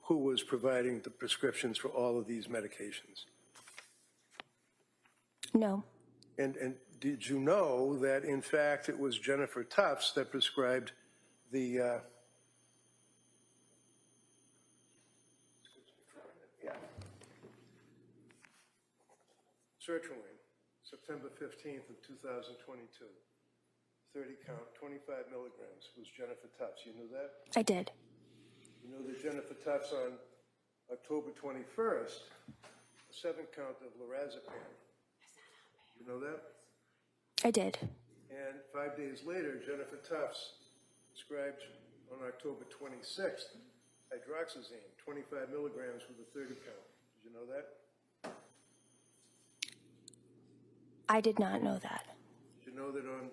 who was providing the prescriptions for all of these medications? No. And did you know that, in fact, it was Jennifer Tufts that prescribed the sertraline, September 15th of 2022, 30 count, 25 milligrams, was Jennifer Tufts. You knew that? I did. You know that Jennifer Tufts on October 21st, a 7 count of lorazepam. You know that? I did. And 5 days later, Jennifer Tufts prescribed on October 26th hydroxyzine, 25 milligrams with a 30 count. Did you know that? I did not know that. Did you know that on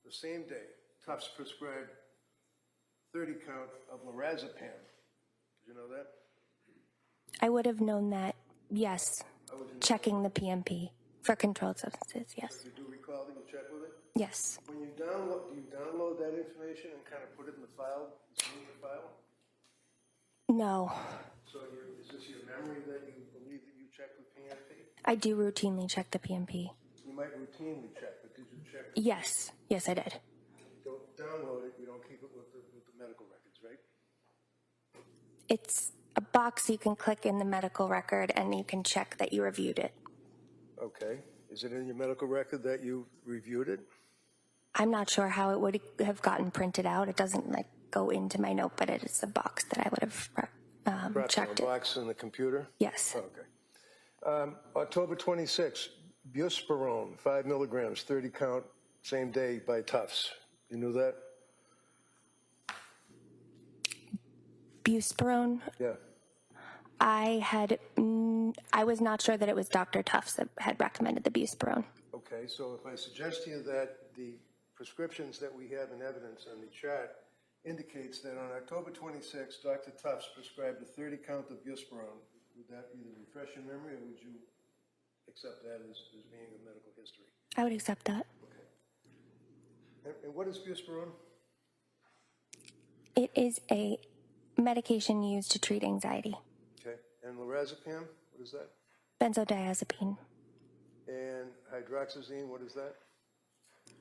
the same day, Tufts prescribed 30 count of lorazepam? Did you know that? I would have known that, yes, checking the PMP for controlled substances, yes. You do recall that you checked with it? Yes. When you download, do you download that information and kind of put it in the file, in the file? No. So is this your memory that you believe that you checked with PMP? I do routinely check the PMP. You might routinely check, but did you check? Yes. Yes, I did. You don't download it, you don't keep it with the medical records, right? It's a box you can click in the medical record and you can check that you reviewed it. Okay. Is it in your medical record that you reviewed it? I'm not sure how it would have gotten printed out. It doesn't like go into my note, but it is a box that I would have Perhaps checked in a it. box in the computer? Yes. Okay. October 26th, buspirone, 5 milligrams, 30 count, same day by Tufts. You knew that? Buspirone. Yeah. I was not sure that it was Dr. Tufts that had recommended the buspirone. Okay, so if I suggest to you that the prescriptions that we have in evidence on the chart indicates that on October 26th, Dr. Tufts prescribed a 30 count of buspirone, would that either refresh your memory or would you accept that as being a medical history? I would accept that. Okay. And what is buspirone? It is a medication used to treat anxiety. Okay. And lorazepam, what is that? Benzodiazepine. And hydroxyzine, what is that?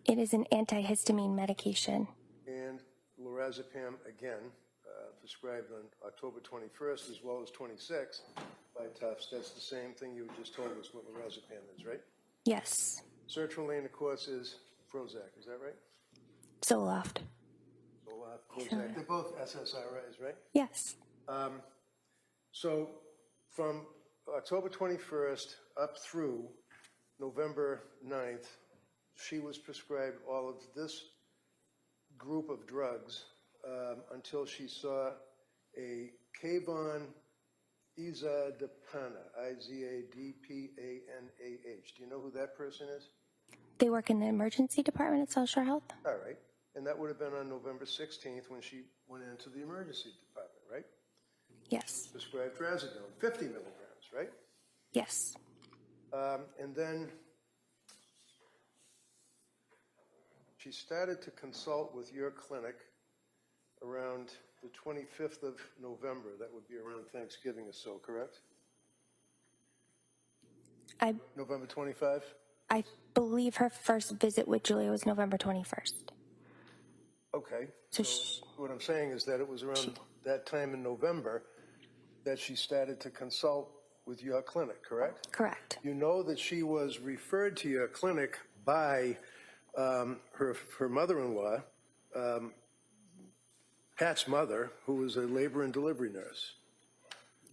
It is an antihistamine medication. And lorazepam, again, prescribed on October 21st as well as 26th by Tufts. That's the same thing you just told us what lorazepam is, right? Yes. Sertraline, of course, is Prozac. Is that right? Zoloft. Zoloft, Prozac. They're both SSRIs, right? Yes. So from October 21st up through November 9th, she was prescribed all of this group of drugs until she saw a Kavon Izadapana, Izadpanah. Do you know who that person is? They work in the emergency department at South Shore Health? All right. And that would have been on November 16th when she went into the emergency department, right? Yes. Prescribed trazodone, 50 milligrams, right? Yes. And then she started to consult with your clinic around the 25th of November. That would be around Thanksgiving or so, correct? November 25? I believe her first visit with Julia was November 21st. Okay. So what I'm saying is that it was around that time in November that she started to consult with your clinic, correct? Correct. You know that she was referred to your clinic by her mother-in-law, Pat's mother, who was a labor and delivery nurse.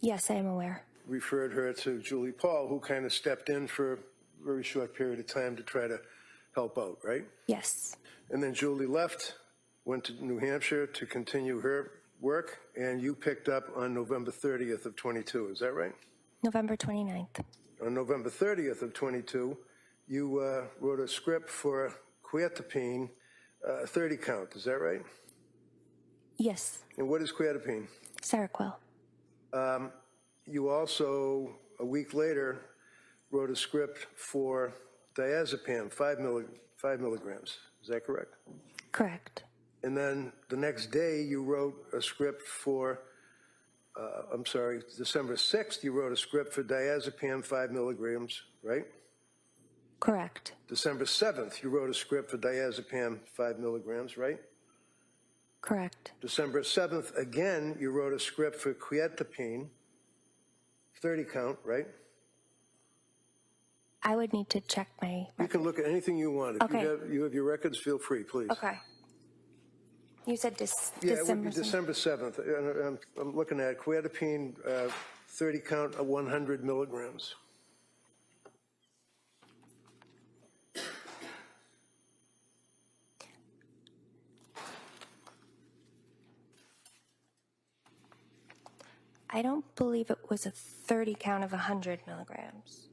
Yes, I am aware. Referred her to Julie Paul, who kind of stepped in for a very short period of time to try to help out, right? Yes. And then Julie left, went to New Hampshire to continue her work, and you picked up on November 30th of 22. Is that right? November 29th. On November 30th of 22, you wrote a script for quetiapine, 30 count. Is that right? Yes. And what is quetiapine? Seroquel. You also, a week later, wrote a script for diazepam, 5 milligrams. Is that correct? Correct. And then the next day, you wrote a script for I'm sorry, December 6th, you wrote a script for diazepam 5 milligrams, right? Correct. December 7th, you wrote a script for diazepam 5 milligrams, right? Correct. December 7th, again, you wrote a script for quietapine, 30 count, right? I would need to check my. You can look at anything you want. If Okay. you have your records, feel free, please. Okay. You said Yeah, it would be December. December 7th. I'm looking at quietapine, 30 count, 100 milligrams. I don't believe it was a 30 count of 100 milligrams.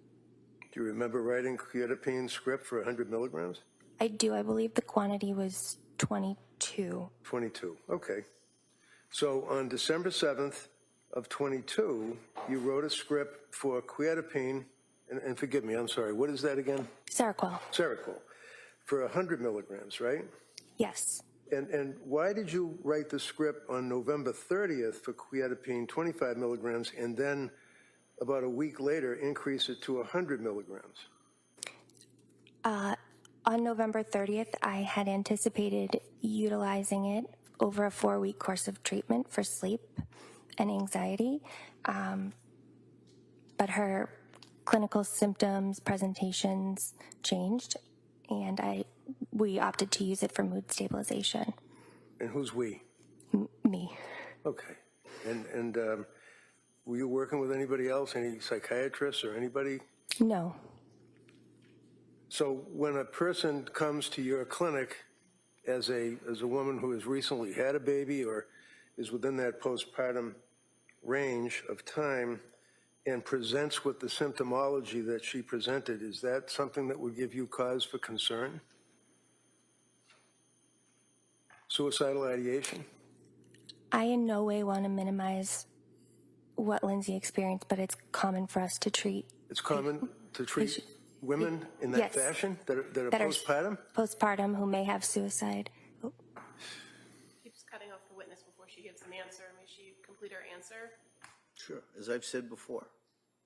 Do you remember writing quietapine script for 100 milligrams? I do. I believe the quantity was 22. 22, okay. So on December 7th of 22, you wrote a script for quietapine, and forgive me, I'm sorry, what is that again? Seroquel. Seroquel, for 100 milligrams, right? Yes. And why did you write the script on November 30th for quietapine 25 milligrams and then about a week later increase it to 100 milligrams? On November 30th, I had anticipated utilizing it over a 4-week course of treatment for sleep and anxiety. But her clinical symptoms, presentations changed, and we opted to use it for mood stabilization. And who's we? Me. Okay. And were you working with anybody else, any psychiatrists or anybody? No. So when a person comes to your clinic as a woman who has recently had a baby or is within that postpartum range of time and presents with the symptomology that she presented, is that something that would give you cause for concern? Suicidal ideation? I in no way want to minimize what Lindsay experienced, but it's common for us to treat. It's common to treat women in that Yes. fashion that are That are postpartum? Postpartum who may have suicide. Oh, Keeps cutting off the witness before she gives an answer. May she complete her answer? Sure. As I've said before,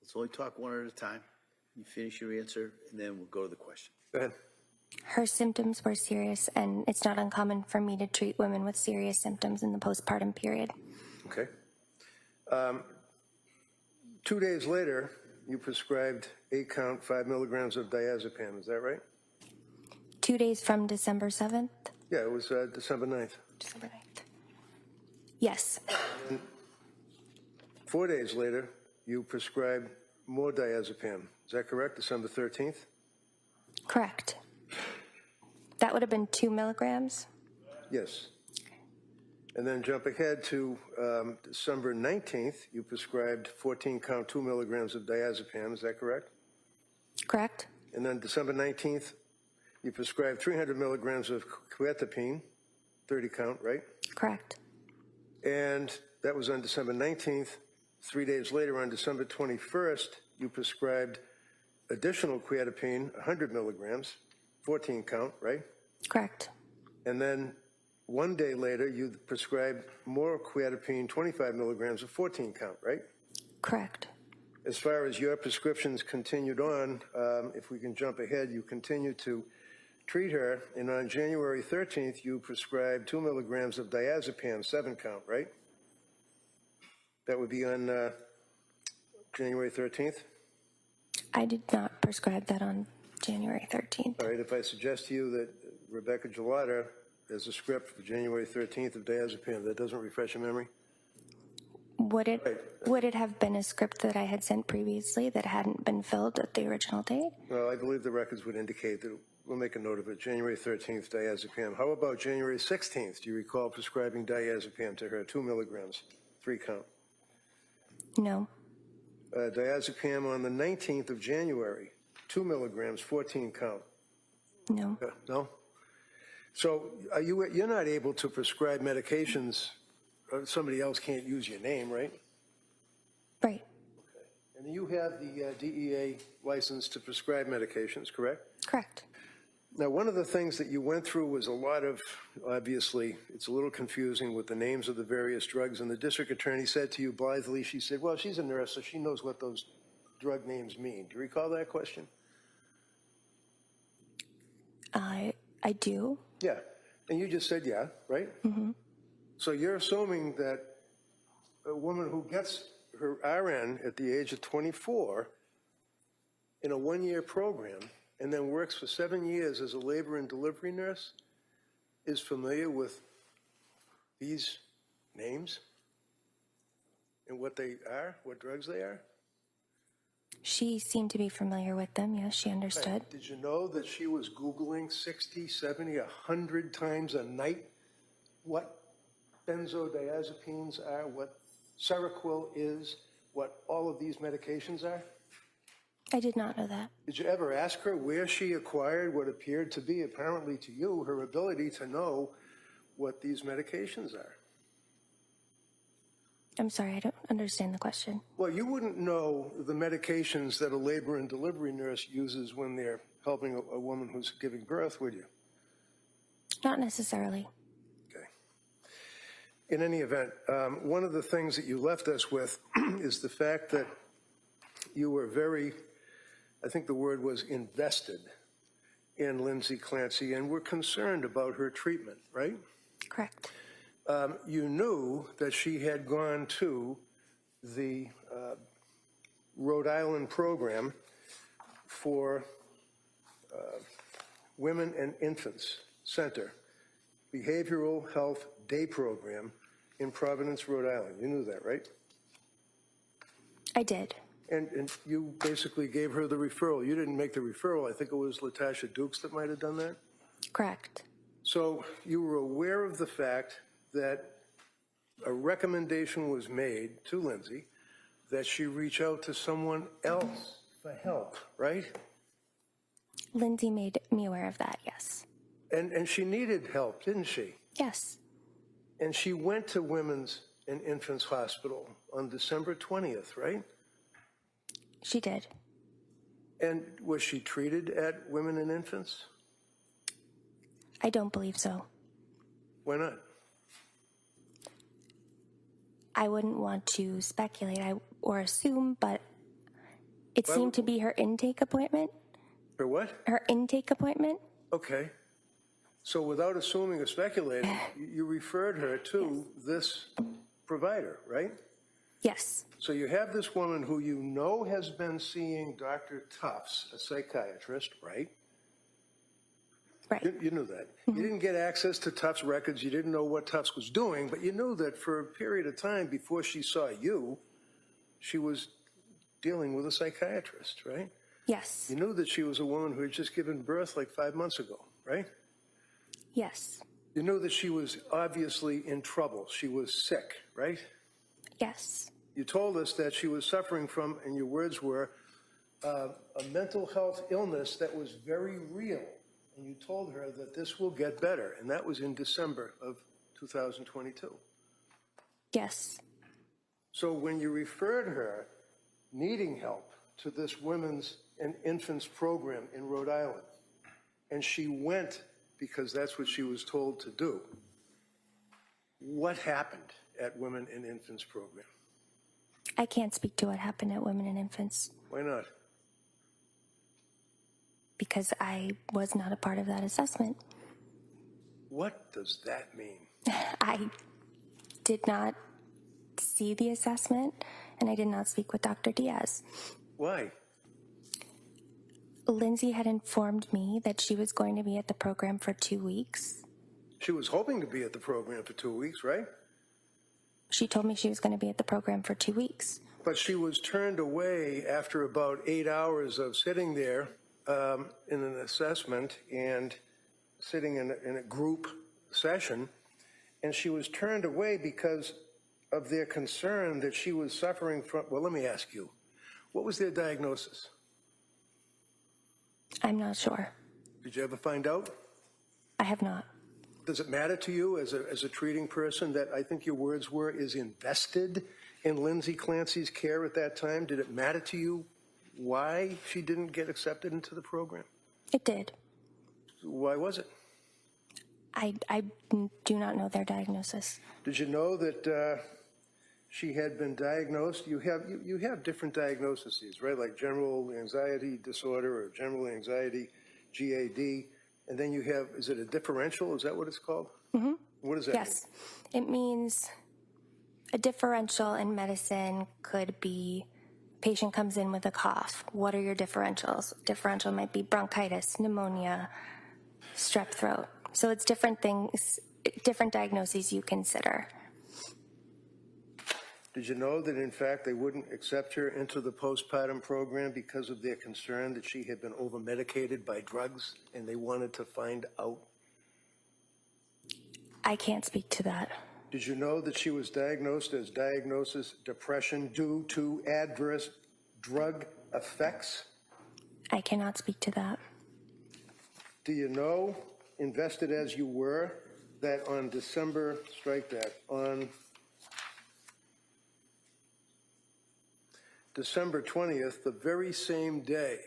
let's only talk one at a time. You finish your answer, and then we'll go to the question. Go ahead. Her symptoms were serious, and it's not uncommon for me to treat women with serious symptoms in the postpartum period. Okay. 2 days later, you prescribed 8 count, 5 milligrams of diazepam. Is that right? 2 days from December 7th? Yeah, it was December 9th. December 9th. Yes. 4 days later, you prescribed more diazepam. Is that correct? December 13th? Correct. That would have been 2 milligrams? Yes. And then jump ahead to December 19th, you prescribed 14 count, 2 milligrams of diazepam. Is that correct? Correct. And then December 19th, you prescribed 300 milligrams of quietapine, 30 count, right? Correct. And that was on December 19th. 3 days later, on December 21st, you prescribed additional quietapine, 100 milligrams, 14 count, right? Correct. And then 1 day later, you prescribed more quietapine, 25 milligrams of 14 count, right? Correct. As far as your prescriptions continued on, if we can jump ahead, you continued to treat her, and on January 13th, you prescribed 2 milligrams of diazepam, 7 count, right? That would be on January 13th? I did not prescribe that on January 13th. All right, if I suggest to you that Rebecca Gelada has a script for January 13th of diazepam, that doesn't refresh your memory? Would it Right. have been a script that I had sent previously that hadn't been filled at the original date? Well, I believe the records would indicate that. We'll make a note of it. January 13th, diazepam. How about January 16th? Do you recall prescribing diazepam to her, 2 milligrams, 3 count? No. Diazepam on the 19th of January, 2 milligrams, 14 count. No. No? So you're not able to prescribe medications, somebody else can't use your name, right? Right. And you have the DEA license to prescribe medications, correct? Correct. Now, one of the things that you went through was a lot of, obviously, it's a little confusing with the names of the various drugs, and the district attorney said to you blithely, she said, well, she's a nurse, so she knows what those drug names mean. Do you recall that question? I do. Yeah, and you just said yeah, right? Mm-hmm. So you're assuming that a woman who gets her RN at the age of 24 in a one-year program and then works for 7 years as a labor and delivery nurse is familiar with these names and what they are, what drugs they are? She seemed to be familiar with them. Yes, she understood. Right. Did you know that she was Googling 60, 70, 100 times a night what benzodiazepines are, what Seroquel is, what all of these medications are? I did not know that. Did you ever ask her where she acquired what appeared to be, apparently to you, her ability to know what these medications are? I'm sorry, I don't understand the question. Well, you wouldn't know the medications that a labor and delivery nurse uses when they're helping a woman who's giving birth, would you? Not necessarily. Okay. In any event, one of the things that you left us with is the fact that you were very, I think the word was invested in Lindsay Clancy and were concerned about her treatment, right? Correct. You knew that she had gone to the Rhode Island program for Women and Infants Center, Behavioral Health Day Program in Providence, Rhode Island. You knew that, right? I did. And you basically gave her the referral. You didn't make the referral. I think it was Latasha Dukes that might have done that. Correct. So you were aware of the fact that a recommendation was made to Lindsay that she reach out to someone else for help, right? Lindsay made me aware of that, yes. And she needed help, didn't she? Yes. And she went to Women's and Infants Hospital on December 20th, right? She did. And was she treated at Women and Infants? I don't believe so. Why not? I wouldn't want to speculate or assume, but it seemed to be her intake appointment. Her what? Her intake appointment? Okay. So without assuming or speculating, you referred her to this provider, right? Yes. So you have this woman who you know has been seeing Dr. Tufts, a psychiatrist, right? Right. You knew that. You didn't get access to Tufts records. You didn't know what Tufts was doing, but you knew that for a period of time before she saw you, she was dealing with a psychiatrist, right? Yes. You knew that she was a woman who had just given birth like 5 months ago, right? Yes. You knew that she was obviously in trouble. She was sick, right? Yes. You told us that she was suffering from, and your words were, a mental health illness that was very real. And you told her that this will get better, and that was in December of 2022. Yes. So when you referred her needing help to this Women's and Infants program in Rhode Island, and she went because that's what she was told to do, what happened at Women and Infants program? I can't speak to what happened at Women and Infants Why not? because I was not a part of that assessment. What does that mean? I did not see the assessment, and I did not speak with Dr. Diaz. Why? Lindsay had informed me that she was going to be at the program for 2 weeks. She was hoping to be at the program for 2 weeks, right? She told me she was going to be at the program for 2 weeks. But she was turned away after about 8 hours of sitting there in an assessment and sitting in a group session. And she was turned away because of their concern that she was suffering from, well, let me ask you, what was their diagnosis? I'm not sure. Did you ever find out? I have not. Does it matter to you as a treating person that I think your words were is invested in Lindsay Clancy's care at that time? Did it matter to you why she didn't get accepted into the program? It did. Why was it? I do not know their diagnosis. Did you know that she had been diagnosed? You have different diagnoses, right? Like general anxiety disorder or general anxiety, GAD, and then you have, is it a differential? Is that what it's called? Mm-hmm. What does that mean? Yes. It means a differential in medicine could be patient comes in with a cough. What are your differentials? Differential might be bronchitis, pneumonia, strep throat. So it's different things, different diagnoses you consider. Did you know that, in fact, they wouldn't accept her into the postpartum program because of their concern that she had been over-medicated by drugs, and they wanted to find out? I can't speak to that. Did you know that she was diagnosed as diagnosis depression due to adverse drug effects? I cannot speak to that. Do you know, invested as you were, that on December, strike that, on December 20th, the very same day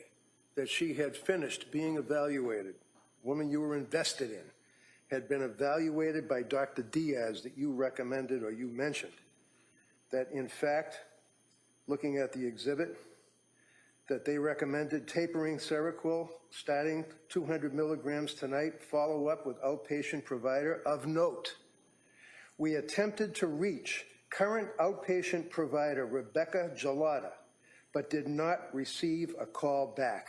that she had finished being evaluated, woman you were invested in, had been evaluated by Dr. Diaz that you recommended or you mentioned, that in fact, looking at the exhibit, that they recommended tapering Seroquel, starting 200 milligrams tonight, follow up with outpatient provider of note. We attempted to reach current outpatient provider Rebecca Gelada, but did not receive a call back.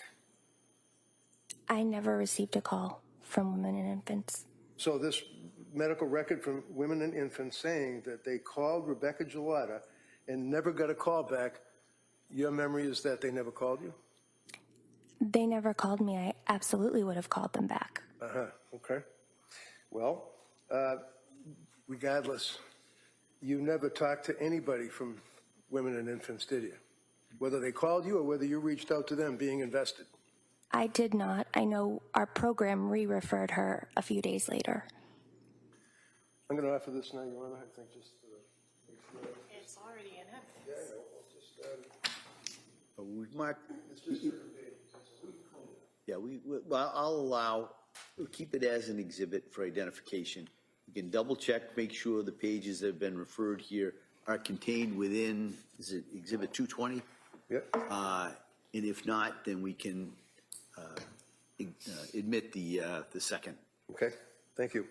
I never received a call from Women and Infants. So this medical record from Women and Infants saying that they called Rebecca Gelada and never got a call back, your memory is that they never called you? They never called me. I absolutely would have called them back. Okay. Well, regardless, you never talked to anybody from Women and Infants, did you? Whether they called you or whether you reached out to them being invested? I did not. I know our program re-referred her a few days later. I'm going to offer this now, Your Honor, I think just It's already in evidence. yeah, I know. We'll just, Mark, it's just a debate. yeah, well, I'll allow, we'll keep it as an exhibit for identification. You can double check, make sure the pages that have been referred here are contained within, is it exhibit 220? Yep. And if not, then we can admit the second. Okay, thank you.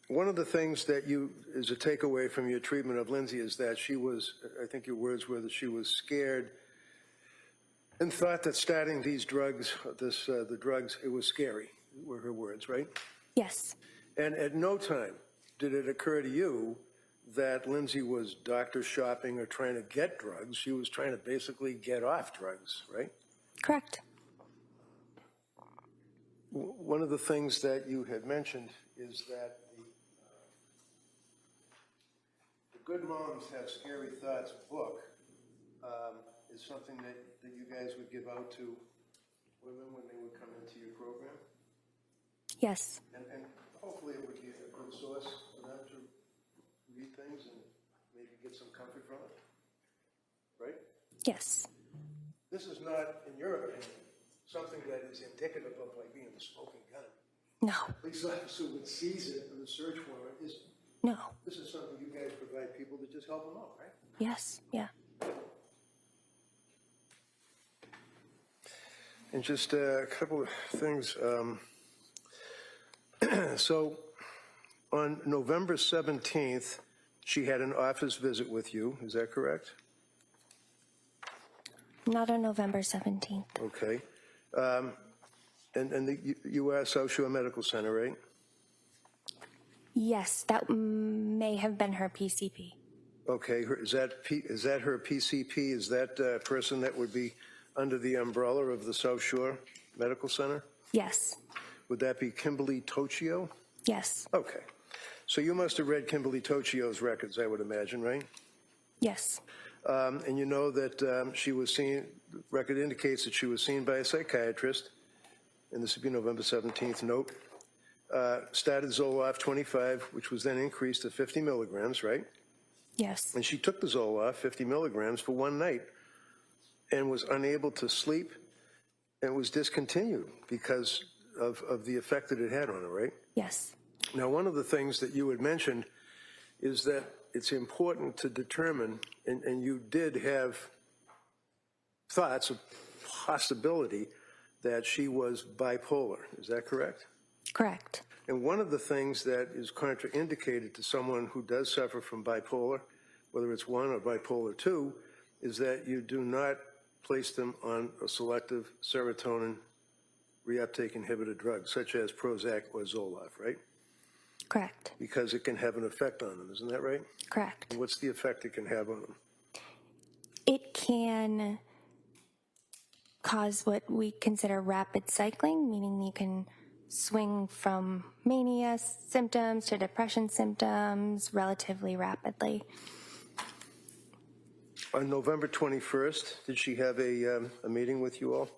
One of the things that is a takeaway from your treatment of Lindsay is that she was, I think your words were that she was scared and thought that starting these drugs, the drugs, it was scary, were her words, right? Yes. And at no time did it occur to you that Lindsay was doctor shopping or trying to get drugs. She was trying to basically get off drugs, right? Correct. One of the things that you had mentioned is that the Good Moms Have Scary Thoughts book is something that you guys would give out to women when they would come into your program. Yes. And hopefully it would be a good source for them to read things and maybe get some comfort from it, right? Yes. This is not, in your opinion, something that is indicative of like being a smoking gun. No. Police officer would seize it in the search warrant. No. This is something you guys provide people to just help them out, right? Yes. Yeah. And just a couple of things. So on November 17th, she had an office visit with you. Is that correct? Not on November 17th. Okay. And you are South Shore Medical Center, right? Yes, that may have been her PCP. Okay. Is that her PCP? Is that person that would be under the umbrella of the South Shore Medical Center? Yes. Would that be Kimberly Tocchio? Yes. Okay. So you must have read Kimberly Tocchio's records, I would imagine, right? Yes. And you know that she was seen, the record indicates that she was seen by a psychiatrist, and this would be November 17th note, started Zoloft 25, which was then increased to 50 milligrams, right? Yes. And she took the Zoloft 50 milligrams for one night and was unable to sleep and was discontinued because of the effect that it had on her, right? Yes. Now, one of the things that you had mentioned is that it's important to determine, and you did have thoughts of possibility that she was bipolar. Is that correct? Correct. And one of the things that is contraindicated to someone who does suffer from bipolar, whether it's 1 or bipolar 2, is that you do not place them on a selective serotonin reuptake inhibitor drug, such as Prozac or Zoloft, right? Correct. Because it can have an effect on them, isn't that right? Correct. And what's the effect it can have on them? It can cause what we consider rapid cycling, meaning you can swing from mania symptoms to depression symptoms relatively rapidly. On November 21st, did she have a meeting with you all?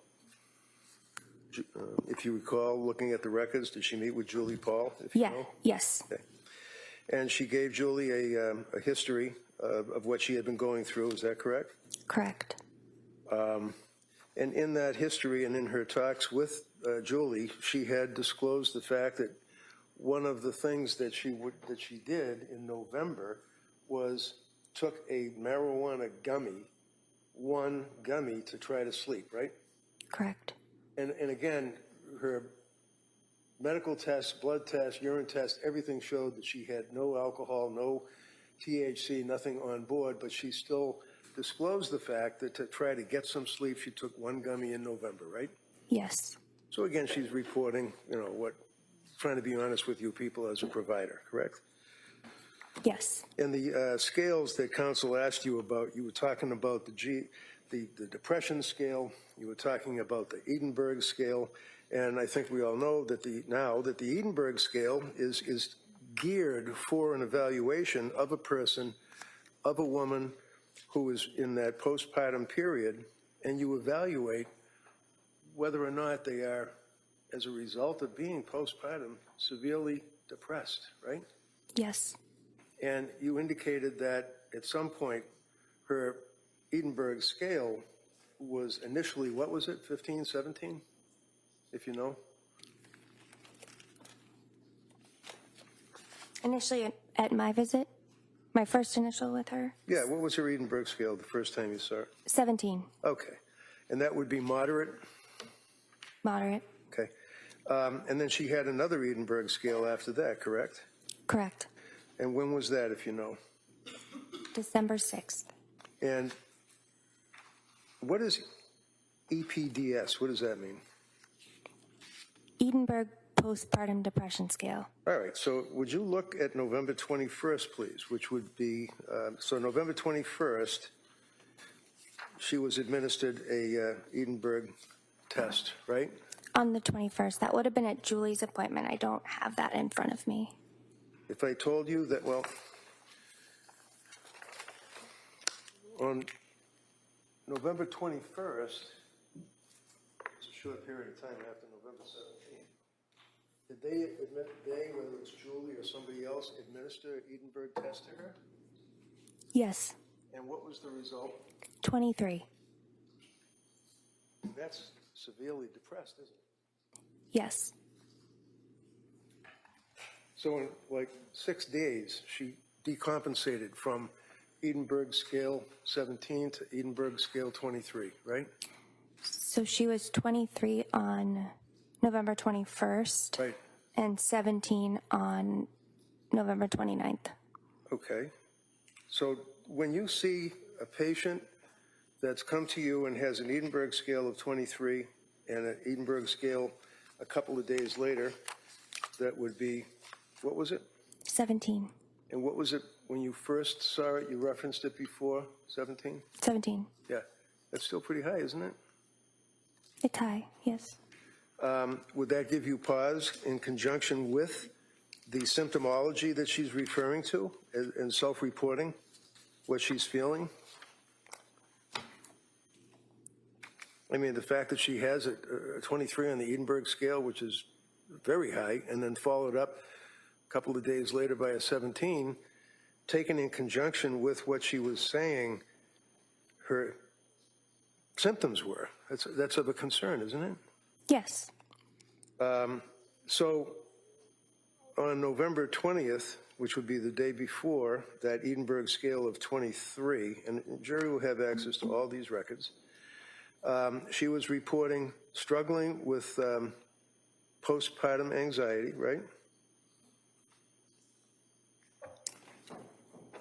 If you recall, looking at the records, did she meet with Julie Paul? If you Yeah. know? Yes. Okay. And she gave Julie a history of what she had been going through, is that correct? Correct. And in that history and in her talks with Julie, she had disclosed the fact that one of the things that she did in November was took a marijuana gummy, one gummy, to try to sleep, right? Correct. And again, her medical tests, blood tests, urine tests, everything showed that she had no alcohol, no THC, nothing on board, but she still disclosed the fact that to try to get some sleep, she took one gummy in November, right? Yes. So again, she's reporting, trying to be honest with you people as a provider, correct? Yes. And the scales that counsel asked you about, you were talking about the depression scale, you were talking about the Edinburgh scale, and I think we all know that the Edinburgh scale is geared for an evaluation of a person, of a woman who is in that postpartum period, and you evaluate whether or not they are, as a result of being postpartum, severely depressed, right? Yes. And you indicated that at some point her Edinburgh scale was initially, what was it, 15, 17, if you know? Initially at my visit, my first initial with her, Yeah, what was her Edinburgh scale the first time you saw her? 17, Okay. And that would be moderate? moderate. Okay. And then she had another Edinburgh scale after that, correct? Correct. And when was that, if you know? December 6th. And what is EPDS? What does that mean? Edinburgh Postpartum Depression Scale. All right, so would you look at November 21st, please, which would be, so November 21st, she was administered a Edinburgh test, right? On the 21st. That would have been at Julie's appointment. I don't have that in front of me. If I told you that, well, on November 21st, it's a short period of time after November 17th, did they, whether it's Julie or somebody else, administer an Edinburgh test to her? Yes. And what was the result? 23. That's severely depressed, isn't it? Yes. So in like 6 days, she decompensated from Edinburgh scale 17 to Edinburgh scale 23, right? So she was 23 on November 21st. Right. And 17 on November 29th. Okay. So when you see a patient that's come to you and has an Edinburgh scale of 23 and an Edinburgh scale a couple of days later, that would be, what was it? 17. And what was it when you first saw it? You referenced it before, 17? 17. Yeah. That's still pretty high, isn't it? It's high, yes. Would that give you pause in conjunction with the symptomology that she's referring to and self-reporting, what she's feeling? I mean, the fact that she has a 23 on the Edinburgh scale, which is very high, and then followed up a couple of days later by a 17, taken in conjunction with what she was saying her symptoms were. That's of a concern, isn't it? Yes. So on November 20th, which would be the day before, that Edinburgh scale of 23, and the jury will have access to all these records, she was reporting struggling with postpartum anxiety, right?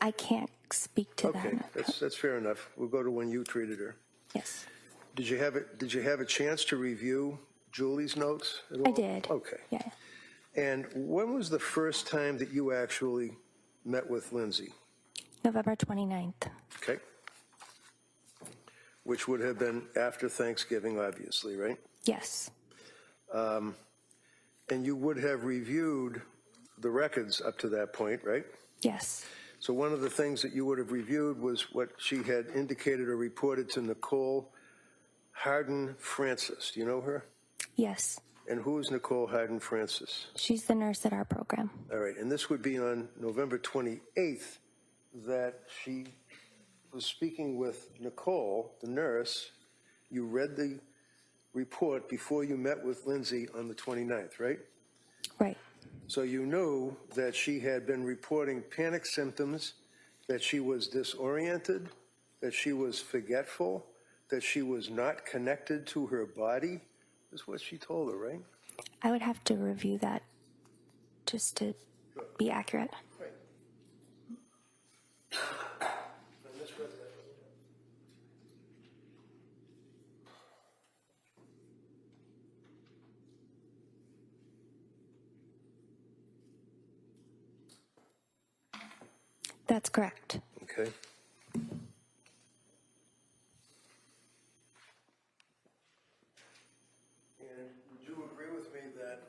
I can't speak to Okay, that. that's fair enough. We'll go to when you treated her. Yes, Did you have a chance to review Julie's notes at all? I did. Okay. Yeah. And when was the first time that you actually met with Lindsay? November 29th. Okay. Which would have been after Thanksgiving, obviously, right? Yes. And you would have reviewed the records up to that point, right? Yes. So one of the things that you would have reviewed was what she had indicated or reported to Nicole Harden Francis. Do you know her? Yes. And who is Nicole Harden Francis? She's the nurse at our program. All right, and this would be on November 28th that she was speaking with Nicole, the nurse. You read the report before you met with Lindsay on the 29th, right? Right. So you knew that she had been reporting panic symptoms, that she was disoriented, that she was forgetful, that she was not connected to her body. That's what she told her, right? I would have to review that just to be accurate. Right. That's correct. Okay. And would you agree with me that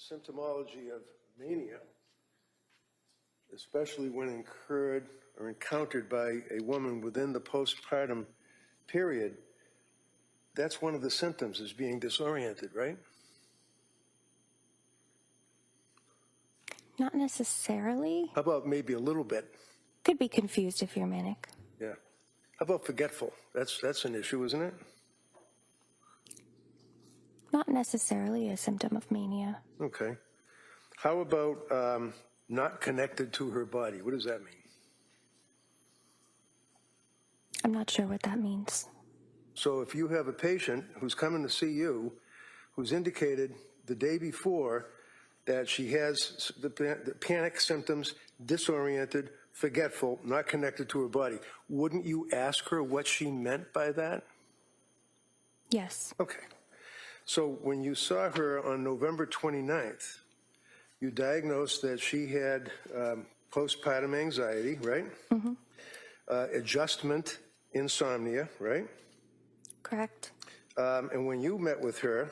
symptomology of mania, especially when incurred or encountered by a woman within the postpartum period, that's one of the symptoms, is being disoriented, right? Not necessarily. How about maybe a little bit? Could be confused if you're manic. Yeah. How about forgetful? That's an issue, isn't it? Not necessarily a symptom of mania. Okay. How about not connected to her body? What does that mean? I'm not sure what that means. So if you have a patient who's coming to see you, who's indicated the day before that she has the panic symptoms, disoriented, forgetful, not connected to her body, wouldn't you ask her what she meant by that? Yes. Okay. So when you saw her on November 29th, you diagnosed that she had postpartum anxiety, right? Mm-hmm. Adjustment insomnia, right? Correct. And when you met with her,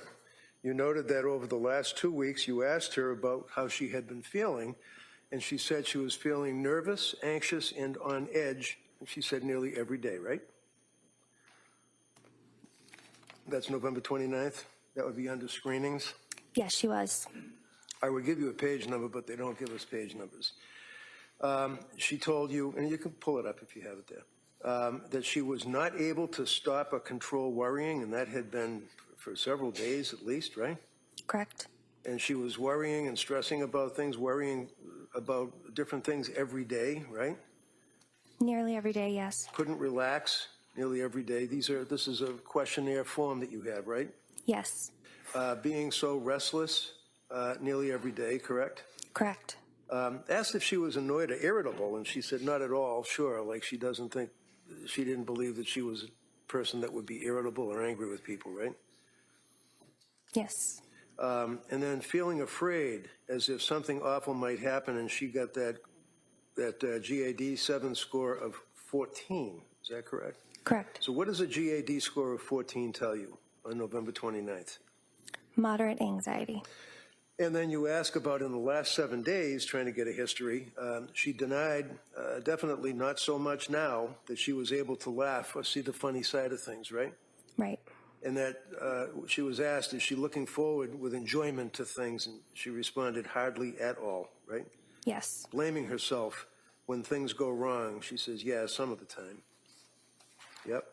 you noted that over the last 2 weeks, you asked her about how she had been feeling, and she said she was feeling nervous, anxious, and on edge, and she said nearly every day, right? That's November 29th. That would be under screenings. Yes, she was. I would give you a page number, but they don't give us page numbers. She told you, and you can pull it up if you have it there, that she was not able to stop or control worrying, and that had been for several days at least, right? Correct. And she was worrying and stressing about things, worrying about different things every day, right? Nearly every day, yes. Couldn't relax nearly every day. This is a questionnaire form that you have, right? Yes. Being so restless nearly every day, correct? Correct. Asked if she was annoyed or irritable, and she said not at all, sure, like she didn't believe that she was a person that would be irritable or angry with people, right? Yes. And then feeling afraid, as if something awful might happen, and she got that GAD-7 score of 14. Is that correct? Correct. So what does a GAD score of 14 tell you on November 29th? Moderate anxiety. And then you ask about in the last 7 days, trying to get a history. She denied, definitely not so much now, that she was able to laugh or see the funny side of things, right? Right. And that she was asked, is she looking forward with enjoyment to things? And she responded, hardly at all, right? Yes. Blaming herself when things go wrong, she says, yeah, some of the time. Yep.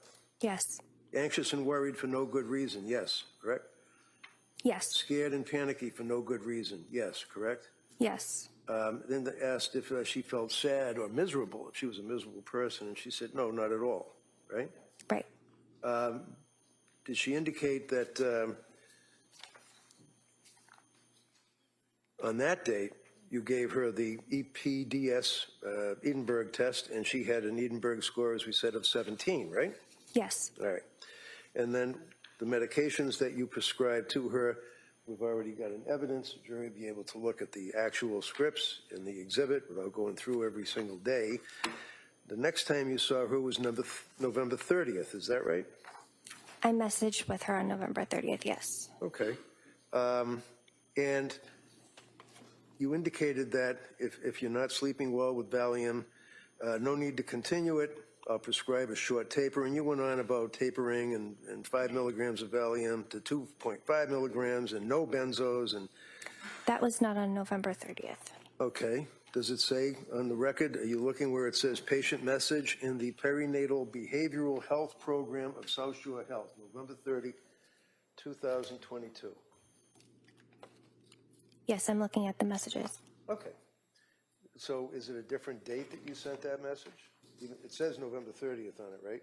Yes. Anxious and worried for no good reason, yes, correct? Yes, Scared and panicky for no good reason, yes, correct? yes, Then they asked if she felt sad or miserable, if she was a miserable person, and she said, no, not at all, right? right. Did she indicate that on that date, you gave her the EPDS Edinburgh test, and she had an Edinburgh score, as we said, of 17, right? Yes, All right. And then the medications that you prescribed to her, we've already got an evidence. The jury will be able to look at the actual scripts in the exhibit without going through every single day. The next time you saw her was November 30th, is that right? I messaged with her on November 30th, yes. Okay. And you indicated that if you're not sleeping well with Valium, no need to continue it. I'll prescribe a short taper. And you went on about tapering and 5 milligrams of Valium to 2.5 milligrams and no benzos. And That was not on November 30th. okay. Does it say on the record, are you looking where it says patient message in the perinatal behavioral health program of South Shore Health, November 30, 2022? Yes, I'm looking at the messages. Okay. So is it a different date that you sent that message? It says November 30th on it, right?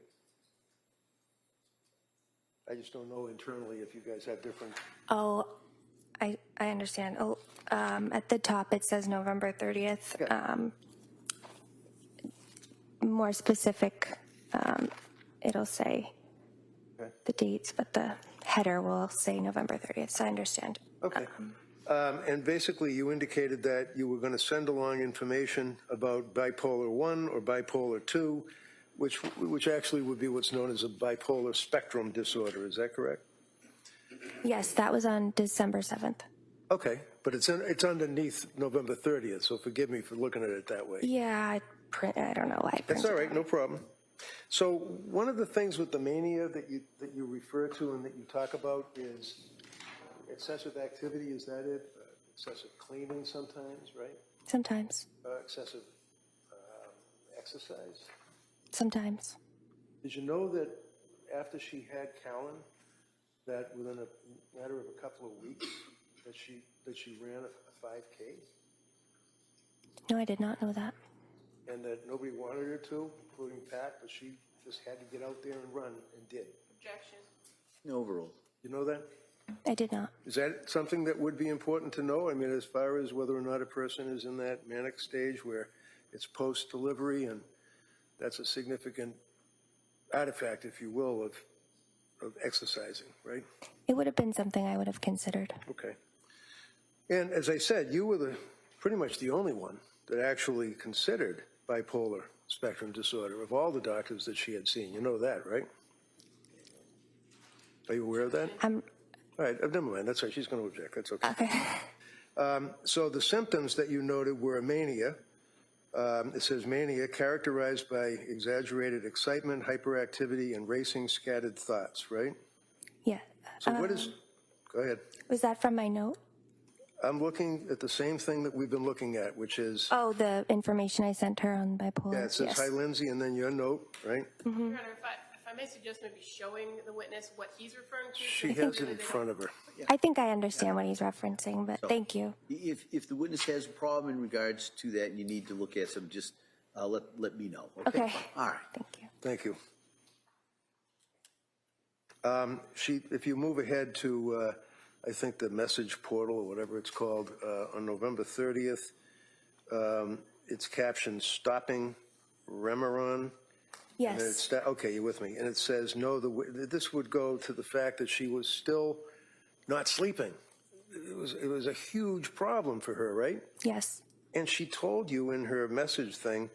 I just don't know internally if you guys have different. Oh, I understand. Oh, at the top it says November 30th. Okay. More specific, it'll say Okay. the dates, but the header will say November 30th, so I understand. Okay. And basically, you indicated that you were going to send along information about bipolar 1 or bipolar 2, which actually would be what's known as a bipolar spectrum disorder. Is that correct? Yes, that was on December 7th. Okay, but it's underneath November 30th, so forgive me for looking at it that way. Yeah, I don't know why I That's printed all right, it. no problem. So one of the things with the mania that you refer to and that you talk about is excessive activity, is that it? Excessive cleaning sometimes, right? Sometimes, Excessive exercise. sometimes. Did you know that after she had Callan, that within a matter of a couple of weeks, that she ran a 5K? No, I did not know that. And that nobody wanted her to, including Pat, but she just had to get out there and run and did. Objection. Overall. You know that? I did not. Is that something that would be important to know? I mean, as far as whether or not a person is in that manic stage where it's post-delivery, and that's a significant artifact, if you will, of exercising, right? It would have been something I would have considered. Okay. And as I said, you were pretty much the only one that actually considered bipolar spectrum disorder of all the doctors that she had seen. You know that, right? Are you aware of that? All right, never mind. That's right. She's going to object. That's okay. Okay. So the symptoms that you noted were mania. It says mania characterized by exaggerated excitement, hyperactivity, and racing scattered thoughts, right? Yeah. So what is, go ahead. Was that from my note? I'm looking at the same thing that we've been looking at, which is, Oh, the information I sent her on bipolar. yeah, it says, yes. hi, Lindsay, and then your note, right? Your Honor, if I may suggest maybe showing the witness what he's referring to. She has it in front of her. I think I understand what he's referencing, but thank you. If the witness has a problem in regards to that and you need to look at some, just let me know. Okay. All right. Thank you. Thank you. If you move ahead to, I think the message portal or whatever it's called, on November 30th, it's captioned "Stopping Remeron." And Yes. okay, you're with me. And it says, no, this would go to the fact that she was still not sleeping. It was a huge problem for her, right? Yes. And she told you in her message thing,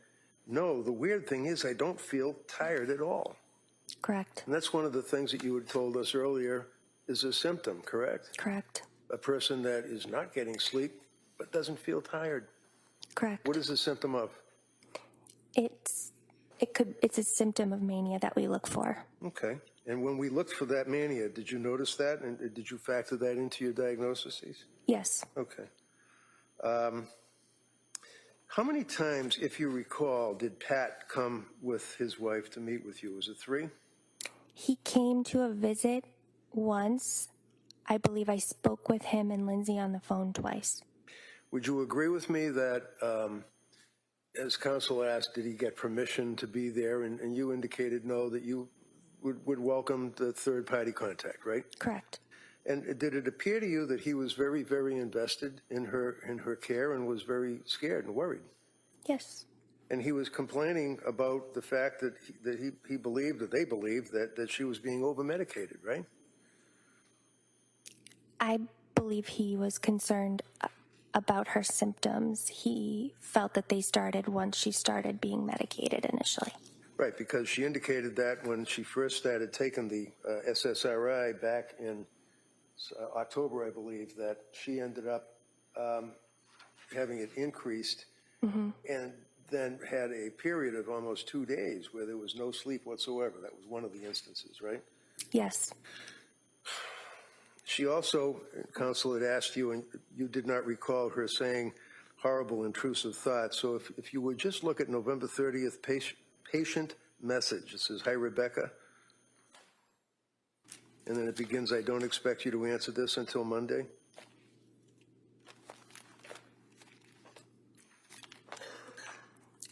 no, the weird thing is I don't feel tired at all. Correct. And that's one of the things that you had told us earlier is a symptom, correct? Correct. A person that is not getting sleep but doesn't feel tired. Correct. What is the symptom of? It's a symptom of mania that we look for. Okay. And when we looked for that mania, did you notice that? And did you factor that into your diagnoses? Yes. Okay. How many times, if you recall, did Pat come with his wife to meet with you? Was it 3? He came to a visit once. I believe I spoke with him and Lindsay on the phone twice. Would you agree with me that, as counsel asked, did he get permission to be there? And you indicated no, that you would welcome the third-party contact, right? Correct. And did it appear to you that he was very, very invested in her care and was very scared and worried? Yes. And he was complaining about the fact that he believed, that they believed, that she was being over-medicated, right? I believe he was concerned about her symptoms. He felt that they started once she started being medicated initially. Right, because she indicated that when she first started taking the SSRI back in October, I believe, that she ended up having it increased and then had a period of almost 2 days where there was no sleep whatsoever. That was one of the instances, right? Yes. She also, counsel had asked you, and you did not recall her saying horrible, intrusive thoughts. So if you would just look at November 30th patient message. It says, "Hi, Rebecca." And then it begins, "I don't expect you to answer this until Monday."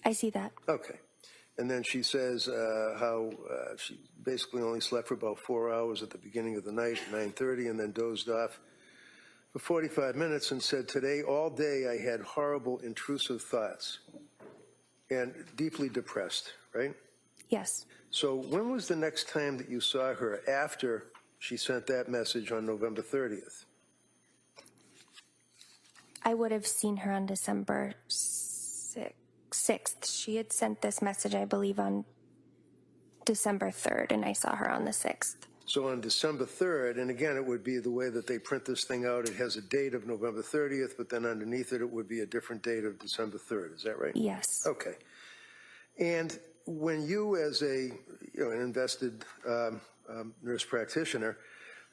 I see that. Okay. And then she says how she basically only slept for about 4 hours at the beginning of the night, 9:30, and then dozed off for 45 minutes and said, "Today, all day, I had horrible, intrusive thoughts and deeply depressed," right? Yes. So when was the next time that you saw her after she sent that message on November 30th? I would have seen her on December 6th. She had sent this message, I believe, on December 3rd, and I saw her on the 6th. So on December 3rd, and again, it would be the way that they print this thing out, it has a date of November 30th, but then underneath it, it would be a different date of December 3rd. Is that right? Yes. Okay. And when you, as an invested nurse practitioner,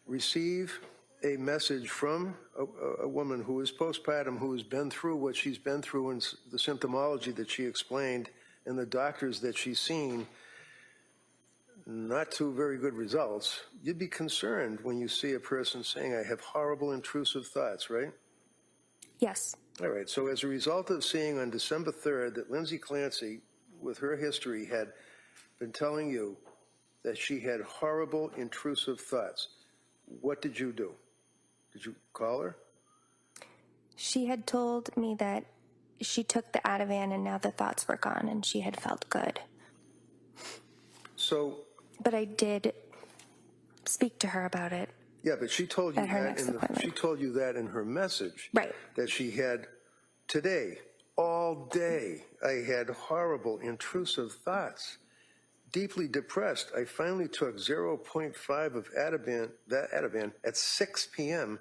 receive a message from a woman who is postpartum, who has been through what she's been through and the symptomology that she explained and the doctors that she's seen, not two very good results, you'd be concerned when you see a person saying, "I have horrible intrusive thoughts," right? Yes. All right. So as a result of seeing on December 3rd that Lindsay Clancy, with her history, had been telling you that she had horrible intrusive thoughts, what did you do? Did you call her? She had told me that she took the Ativan and now the thoughts were gone and she had felt good. So, But I did speak to her about it. yeah, but she told you At her that next appointment. she told you that in her message. Right. That she had today, all day, I had horrible intrusive thoughts. Deeply depressed. I finally took 0.5 of Ativan at 6 p.m.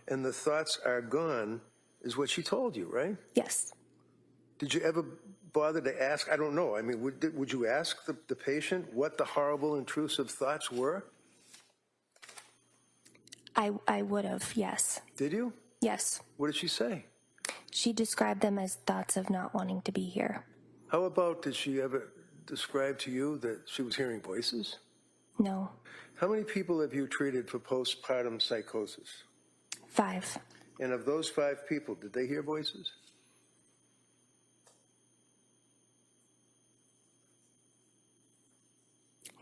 And the thoughts are gone, is what she told you, right? Yes. Did you ever bother to ask? I don't know. I mean, would you ask the patient what the horrible intrusive thoughts were? I would have, yes. Did you? Yes. What did she say? She described them as thoughts of not wanting to be here. How about, did she ever describe to you that she was hearing voices? No. How many people have you treated for postpartum psychosis? 5. And of those 5 people, did they hear voices?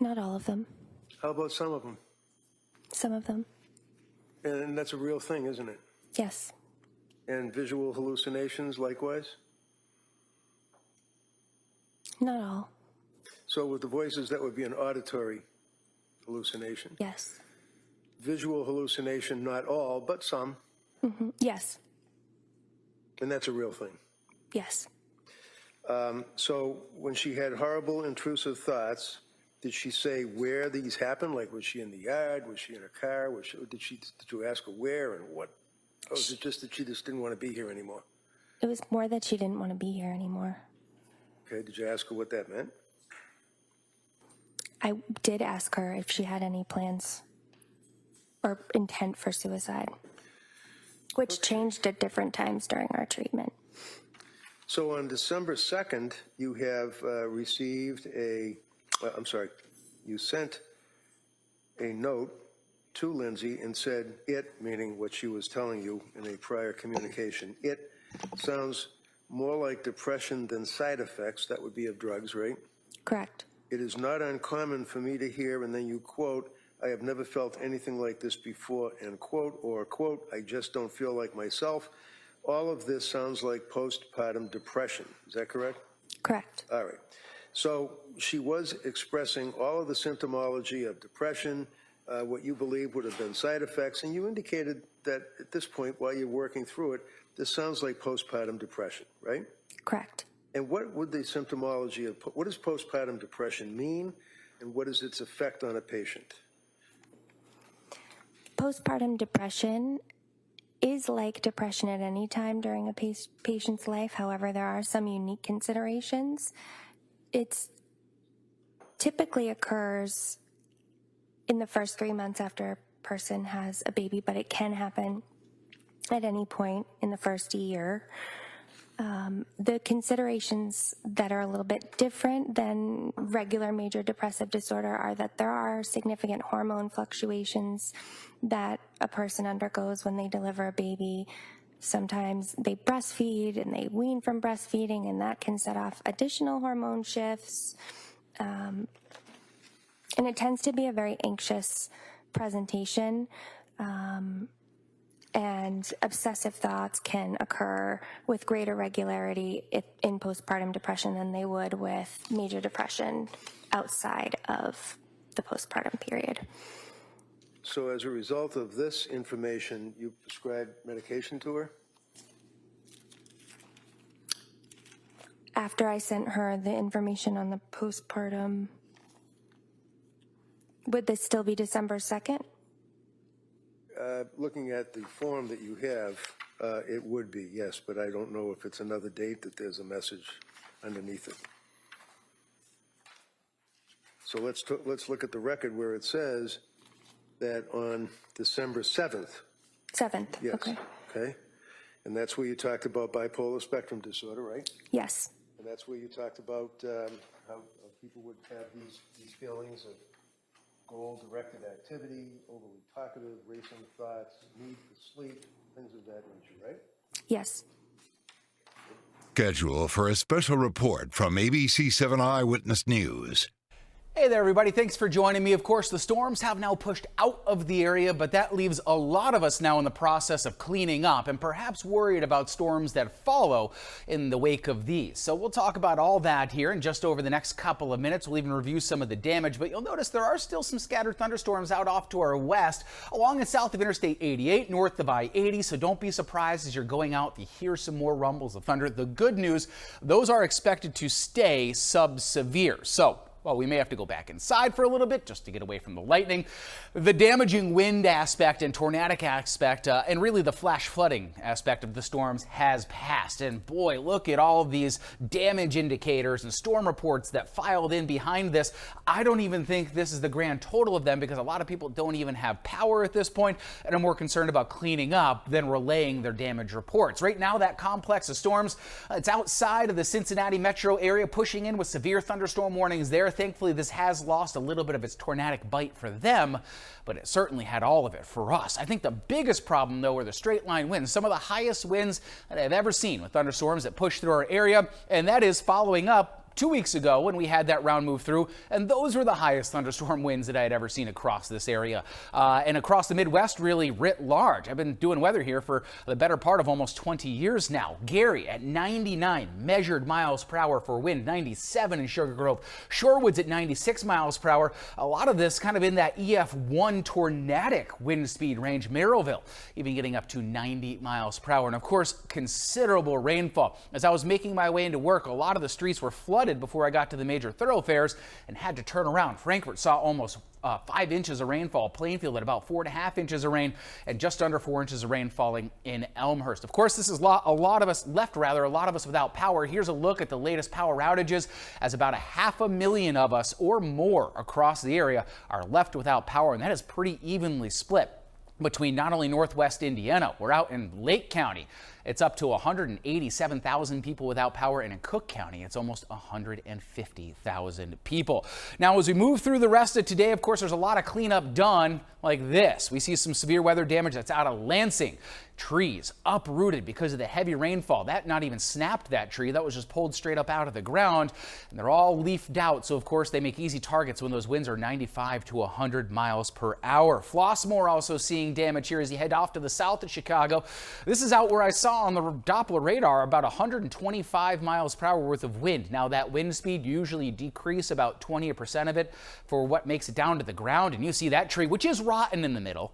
Not all of them. How about some of them? Some of them. And that's a real thing, isn't it? Yes. And visual hallucinations likewise? Not all. So with the voices, that would be an auditory hallucination. Yes. Visual hallucination, not all, but some. Yes. And that's a real thing. Yes. So when she had horrible intrusive thoughts, did she say where these happened? Like, was she in the yard? Was she in her car? Did you ask her where and what? Or was it just that she just didn't want to be here anymore? It was more that she didn't want to be here anymore. Okay, did you ask her what that meant? I did ask her if she had any plans or intent for suicide, which changed at different times during our treatment. So on December 2nd, you have you sent a note to Lindsay and said, it, meaning what she was telling you in a prior communication, it sounds more like depression than side effects. That would be of drugs, right? Correct. It is not uncommon for me to hear, and then you quote, I have never felt anything like this before, end quote, or quote, I just don't feel like myself. All of this sounds like postpartum depression. Is that correct? Correct. All right. So she was expressing all of the symptomology of depression, what you believe would have been side effects, and you indicated that at this point, while you're working through it, this sounds like postpartum depression, right? Correct. And what would the symptomology of, what does postpartum depression mean, and what is its effect on a patient? Postpartum depression is like depression at any time during a patient's life. However, there are some unique considerations. It typically occurs in the first 3 months after a person has a baby, but it can happen at any point in the first year. The considerations that are a little bit different than regular major depressive disorder are that there are significant hormone fluctuations that a person undergoes when they deliver a baby. Sometimes they breastfeed and they wean from breastfeeding, and that can set off additional hormone shifts. And it tends to be a very anxious presentation. And obsessive thoughts can occur with greater regularity in postpartum depression than they would with major depression outside of the postpartum period. So as a result of this information, you prescribed medication to her? After I sent her the information on the postpartum, would this still be December 2nd? Looking at the form that you have, it would be, yes, but I don't know if it's another date that there's a message underneath it. So let's look at the record where it says that on December 7th. 7th, Yes. okay. And that's where you talked about bipolar spectrum disorder, right? Yes, And that's where you talked about how people would have these feelings of goal-directed activity, overly talkative, racing thoughts, need for sleep, things of that nature, right? yes. Schedule for a special report from ABC 7 Eyewitness News. Hey there, everybody. Thanks for joining me. Of course, the storms have now pushed out of the area, but that leaves a lot of us now in the process of cleaning up and perhaps worried about storms that follow in the wake of these. So we'll talk about all that here in just over the next couple of minutes. We'll even review some of the damage, but you'll notice there are still some scattered thunderstorms out off to our west, along and south of Interstate 88, north of I-80. So don't be surprised as you're going out to hear some more rumbles of thunder. The good news, those are expected to stay sub-severe. So well, we may have to go back inside for a little bit just to get away from the lightning. The damaging wind aspect and tornadic aspect and really the flash flooding aspect of the storms has passed. And boy, look at all of these damage indicators and storm reports that filed in behind this. I don't even think this is the grand total of them because a lot of people don't even have power at this point and are more concerned about cleaning up than relaying their damage reports. Right now, that complex of storms, it's outside of the Cincinnati metro area, pushing in with severe thunderstorm warnings there. Thankfully, this has lost a little bit of its tornadic bite for them, but it certainly had all of it for us. I think the biggest problem, though, are the straight line winds, some of the highest winds that I've ever seen with thunderstorms that push through our area, and that is following up 2 weeks ago when we had that round move through, and those were the highest thunderstorm winds that I had ever seen across this area and across the Midwest really writ large. I've been doing weather here for the better part of almost 20 years now. Gary at 99 measured miles per hour for wind, 97 in Sugar Grove. Shorewood's at 96 miles per hour. A lot of this kind of in that EF1 tornadic wind speed range. Merrillville even getting up to 90 miles per hour. And of course, considerable rainfall. As I was making my way into work, a lot of the streets were flooded before I got to the major thoroughfares and had to turn around. Frankfort saw almost 5 inches of rainfall. Plainfield at about 4.5 inches of rain, and just under 4 inches of rain falling in Elmhurst. Of course, this is a lot of us without power. Here's a look at the latest power outages as about 500,000 of us or more across the area are left without power, and that is pretty evenly split between not only northwest Indiana, we're out in Lake County it's up to 187,000 people without power, and in Cook County, it's almost 150,000 people. Now, as we move through the rest of today, of course, there's a lot of cleanup done like this. We see some severe weather damage that's out of Lansing. Trees uprooted because of the heavy rainfall. That not even snapped that tree. That was just pulled straight up out of the ground. And they're all leafed out. So, of course, they make easy targets when those winds are 95 to 100 miles per hour. Flossmoor also seeing damage here as you head off to the south of Chicago. This is out where I saw on the Doppler radar about 125 miles per hour worth of wind. Now, that wind speed usually decrease about 20% of it for what makes it down to the ground. And you see that tree, which is rotten in the middle,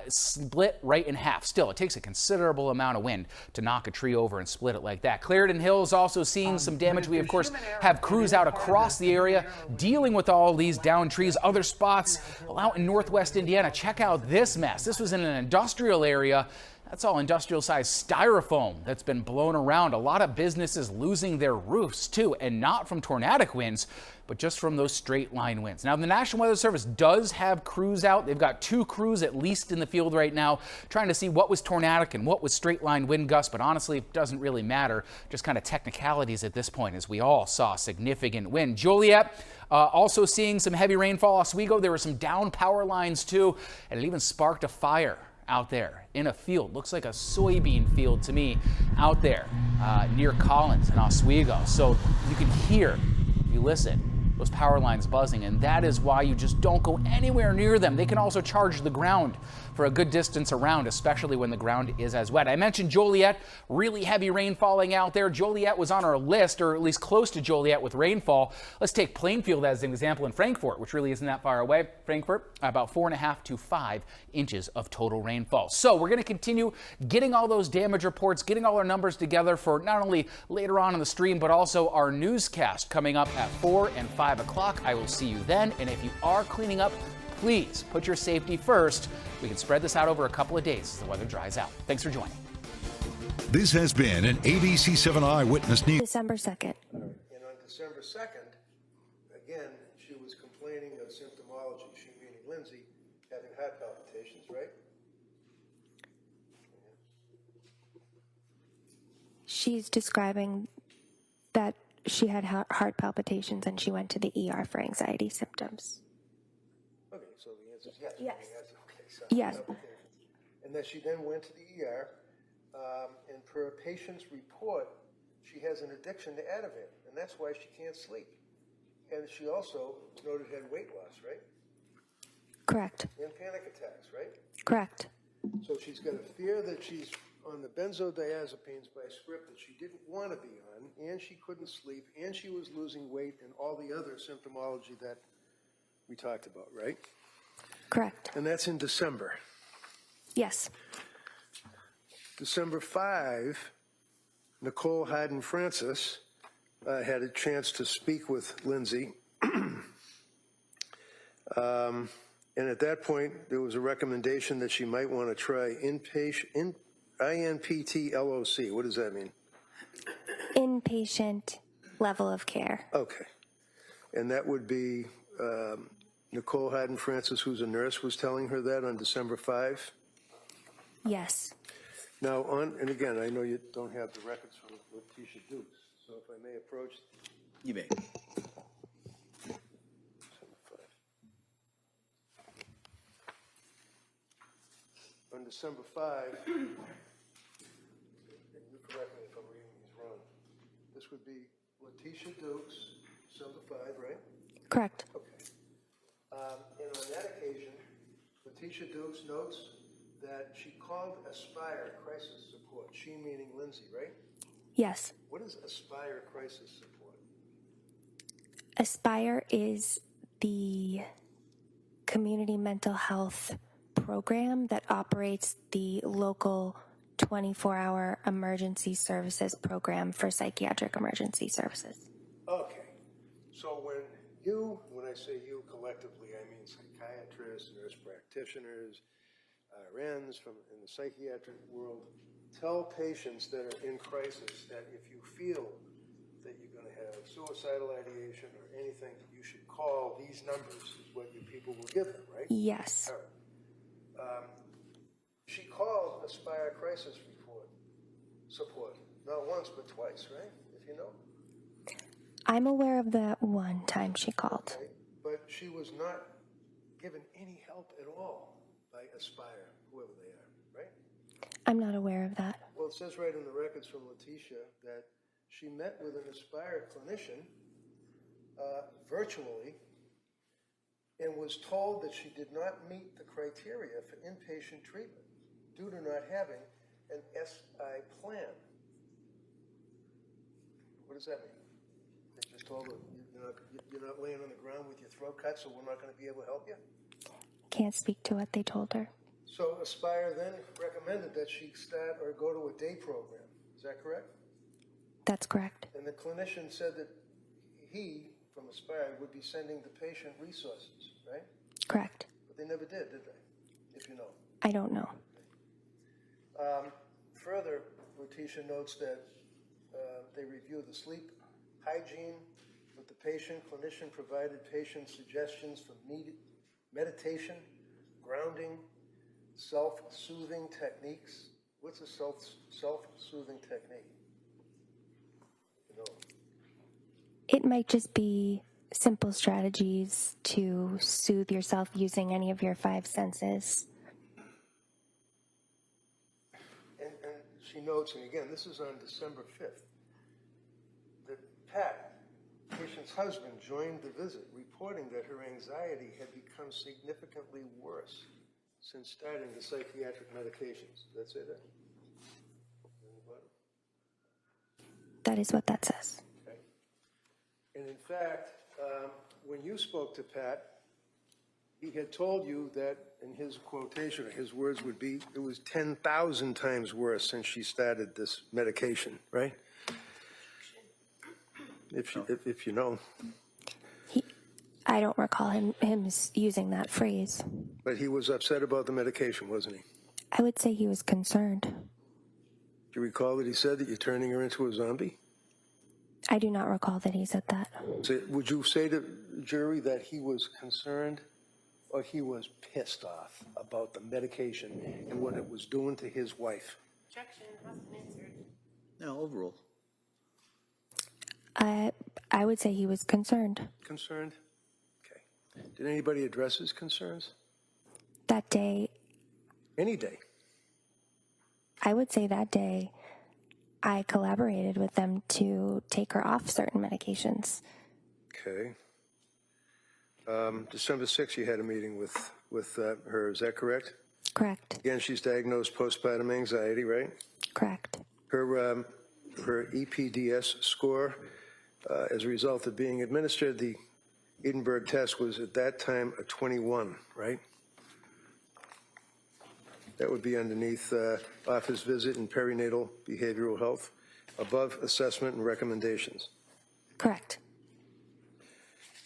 split right in half. Still, it takes a considerable amount of wind to knock a tree over and split it like that. Clarendon Hills also seeing some damage. We, of course, have crews out across the area dealing with all these downed trees. Other spots out in northwest Indiana. Check out this mess. This was in an industrial area. That's all industrial-sized styrofoam that's been blown around. A lot of businesses losing their roofs, too, and not from tornadic winds, but just from those straight-line winds. Now, the National Weather Service does have crews out. They've got 2 crews at least in the field right now, trying to see what was tornadic and what was straight-line wind gusts, but honestly, it doesn't really matter. Just kind of technicalities at this point, as we all saw significant wind. Joliet also seeing some heavy rainfall. Oswego, there were some down power lines, too, and it even sparked a fire out there in a field. Looks like a soybean field to me out there near Collins and Oswego. So you can hear, if you listen, those power lines buzzing, and that is why you just don't go anywhere near them. They can also charge the ground for a good distance around, especially when the ground is as wet. I mentioned Joliet, really heavy rain falling out there. Joliet was on our list, or at least close to Joliet with rainfall. Let's take Plainfield as an example in Frankfort, which really isn't that far away. Frankfort, about 4.5 to 5 inches of total rainfall. So we're going to continue getting all those damage reports, getting all our numbers together for not only later on in the stream, but also our newscast coming up at 4 and 5 o'clock. I will see you then. And if you are cleaning up, please put your safety first. We can spread this out over a couple of days as the weather dries out. Thanks for joining. This has been an ABC7 Eyewitness News. December 2nd. And on December 2nd, again, she was complaining of symptomology, she meaning Lindsay, having heart palpitations, right? She's describing that she had heart palpitations and she went to the ER for anxiety symptoms. Okay, so the answer is yes. Yes. Okay, so Yes. and that she then went to the ER, and per a patient's report, she has an addiction to Ativan, and that's why she can't sleep. And she also noted had weight loss, right? Correct. And panic attacks, right? Correct. So she's got a fear that she's on the benzodiazepines by script that she didn't want to be on, and she couldn't sleep, and she was losing weight, and all the other symptomology that we talked about, right? Correct. And that's in December. Yes. December 5, Nicole Hayden-Francis had a chance to speak with Lindsay. And at that point, there was a recommendation that she might want to try INPT LOC. What does that mean? Inpatient level of care. Okay. And that would be Nicole Hayden-Francis, who's a nurse, was telling her that on December 5? Yes. Now, and again, I know you don't have the records from Letitia Dukes, so if I may approach. You may. On December 5, and you correct me if I'm reading these wrong, this would be Letitia Dukes, December 5, right? Correct. Okay. And on that occasion, Letitia Dukes notes that she called Aspire Crisis Support, she meaning Lindsay, right? Yes. What is Aspire Crisis Support? Aspire is the community mental health program that operates the local 24-hour emergency services program for psychiatric emergency services. Okay. So when I say you collectively, I mean psychiatrists, nurse practitioners, RNs in the psychiatric world, tell patients that are in crisis that if you feel that you're going to have suicidal ideation or anything, you should call these numbers, is what you people will give them, right? Yes. All right. She called Aspire Crisis Report support? Not once, but twice, right? If you know. I'm aware of the one time she called. Okay. But she was not given any help at all by Aspire, whoever they are, right? I'm not aware of that. Well, it says right in the records from Letitia that she met with an Aspire clinician virtually and was told that she did not meet the criteria for inpatient treatment due to not having an SI plan. What does that mean? They just told her you're not laying on the ground with your throat cut, so we're not going to be able to help you? Can't speak to what they told her. So Aspire then recommended that she start or go to a day program. Is that correct? That's correct. And the clinician said that he, from Aspire, would be sending the patient resources, right? Correct. But they never did they? If you know. I don't know. Further, Letitia notes that they reviewed the sleep hygiene with the patient. Clinician provided patient suggestions for meditation, grounding, self-soothing techniques. What's a self-soothing technique? You know. It might just be simple strategies to soothe yourself using any of your five senses. And she notes, and again, this is on December 5th, that Pat, patient's husband, joined the visit, reporting that her anxiety had become significantly worse since starting the psychiatric medications. Did that say that? That is what that says. Okay. And in fact, when you spoke to Pat, he had told you that, in his quotation, his words would be, it was 10,000 times worse since she started this medication, right? If you know. I don't recall him using that phrase. But he was upset about the medication, wasn't he? I would say he was concerned. Do you recall that he said that you're turning her into a zombie? I do not recall that he said that. So would you say to the jury that he was concerned or he was pissed off about the medication and what it was doing to his wife? Objection hasn't been answered. No, overall. I would say he was concerned. Concerned? Okay. Did anybody address his concerns? That day, Any day. I would say that day, I collaborated with them to take her off certain medications. Okay. December 6th, you had a meeting with her. Is that correct? Correct. Again, she's diagnosed postpartum anxiety, right? Correct. Her EPDS score, as a result of being administered, the Edinburgh test was at that time a 21, right? That would be underneath office visit and perinatal behavioral health, above assessment and recommendations. Correct.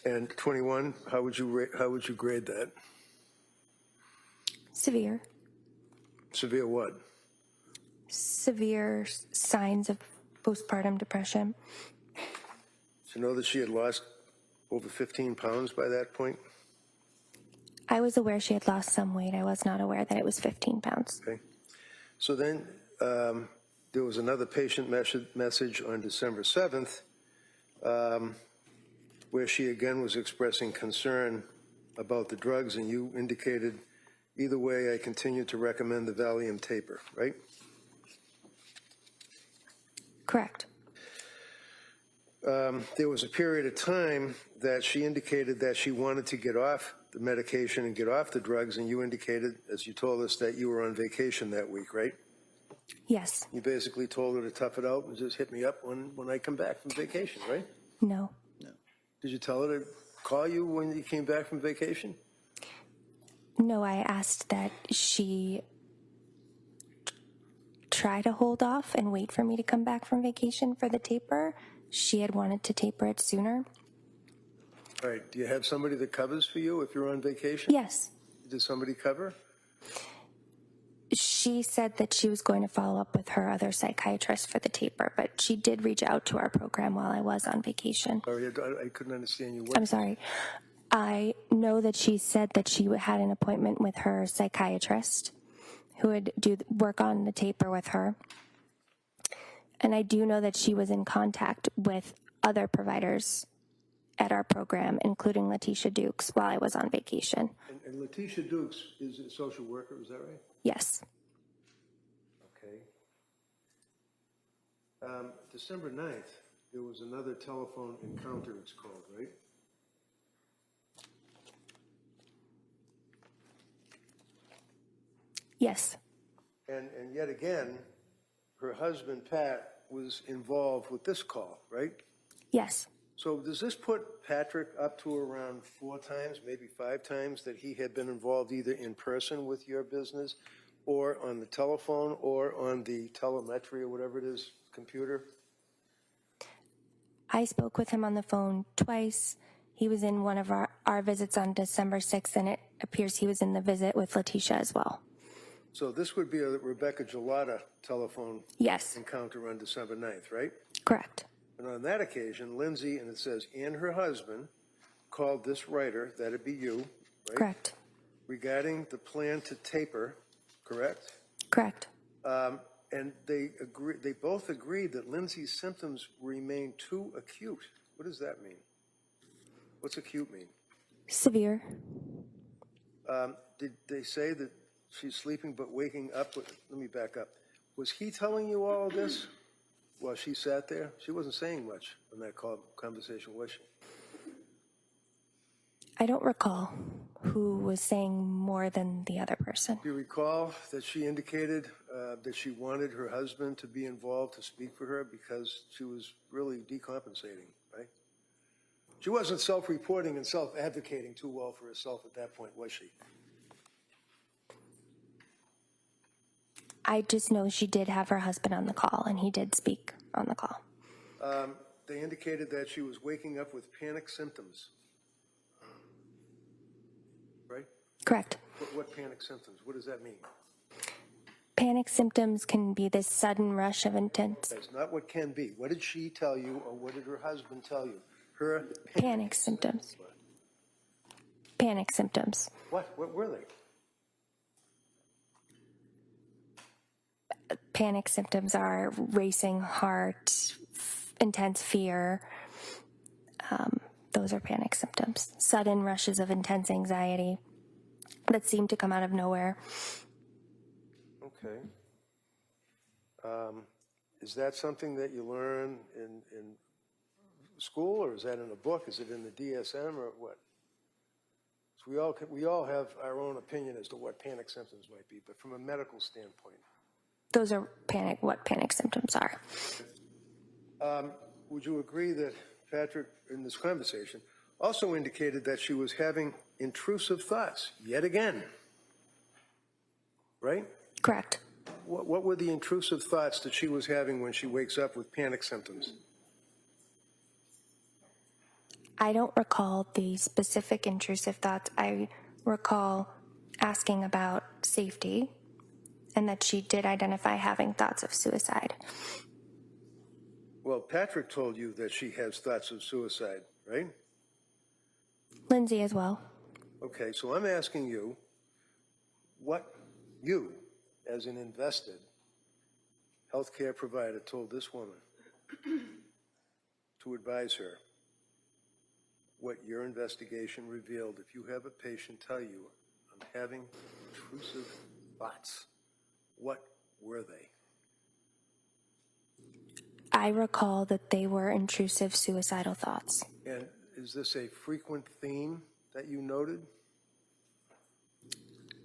And 21, how would you grade that? Severe. Severe what? Severe signs of postpartum depression. To know that she had lost over 15 pounds by that point? I was aware she had lost some weight. I was not aware that it was 15 pounds. Okay. So then there was another patient message on December 7th where she again was expressing concern about the drugs, and you indicated, either way, I continue to recommend the Valium taper, right? Correct. There was a period of time that she indicated that she wanted to get off the medication and get off the drugs, and you indicated, as you told us, that you were on vacation that week, right? Yes. You basically told her to tough it out and just hit me up when I come back from vacation, right? No. Did you tell her to call you when you came back from vacation? No, I asked that she try to hold off and wait for me to come back from vacation for the taper. She had wanted to taper it sooner. All right. Do you have somebody that covers for you if you're on vacation? Yes. Does somebody cover? She said that she was going to follow up with her other psychiatrist for the taper, but she did reach out to our program while I was on vacation. Sorry, I couldn't understand you. I'm sorry. I know that she said that she had an appointment with her psychiatrist who would work on the taper with her. And I do know that she was in contact with other providers at our program, including Letitia Dukes, while I was on vacation. And Letitia Dukes is a social worker, is that right? Yes. Okay. December 9th, there was another telephone encounter, it's called, right? Yes. And yet again, her husband, Pat, was involved with this call, right? Yes. So does this put Patrick up to around 4 times, maybe 5 times, that he had been involved either in person with your business or on the telephone or on the telemetry or whatever it is, computer? I spoke with him on the phone twice. He was in one of our visits on December 6th, and it appears he was in the visit with Letitia as well. So this would be a Rebecca Gelada telephone Yes. encounter on December 9th, right? Correct. And on that occasion, Lindsay, and it says, and her husband called this writer, that'd be you, right? Correct. Regarding the plan to taper, correct? Correct. And they both agreed that Lindsay's symptoms remain too acute. What does that mean? What's acute mean? Severe. Did they say that she's sleeping but waking up? Let me back up. Was he telling you all of this while she sat there? She wasn't saying much in that conversation, was she? I don't recall who was saying more than the other person. Do you recall that she indicated that she wanted her husband to be involved to speak for her because she was really decompensating, right? She wasn't self-reporting and self-advocating too well for herself at that point, was she? I just know she did have her husband on the call, and he did speak on the call. They indicated that she was waking up with panic symptoms, right? Correct. What panic symptoms? What does that mean? Panic symptoms can be this sudden rush of intense That's not what can be. What did she tell you, or what did her husband tell you? Her panic symptoms. Panic symptoms. What were they? Panic symptoms are racing heart, intense fear. Those are panic symptoms. Sudden rushes of intense anxiety that seem to come out of nowhere. Okay. Is that something that you learn in school, or is that in a book? Is it in the DSM, or what? So we all have our own opinion as to what panic symptoms might be, but from a medical standpoint. Those are what panic symptoms are. Would you agree that Patrick, in this conversation, also indicated that she was having intrusive thoughts, yet again? Right? Correct. What were the intrusive thoughts that she was having when she wakes up with panic symptoms? I don't recall the specific intrusive thoughts. I recall asking about safety and that she did identify having thoughts of suicide. Well, Patrick told you that she has thoughts of suicide, right? Lindsay as well. Okay, so I'm asking you, what you, as an invested healthcare provider, told this woman to advise her what your investigation revealed. If you have a patient tell you, I'm having intrusive thoughts, what were they? I recall that they were intrusive suicidal thoughts. And is this a frequent theme that you noted?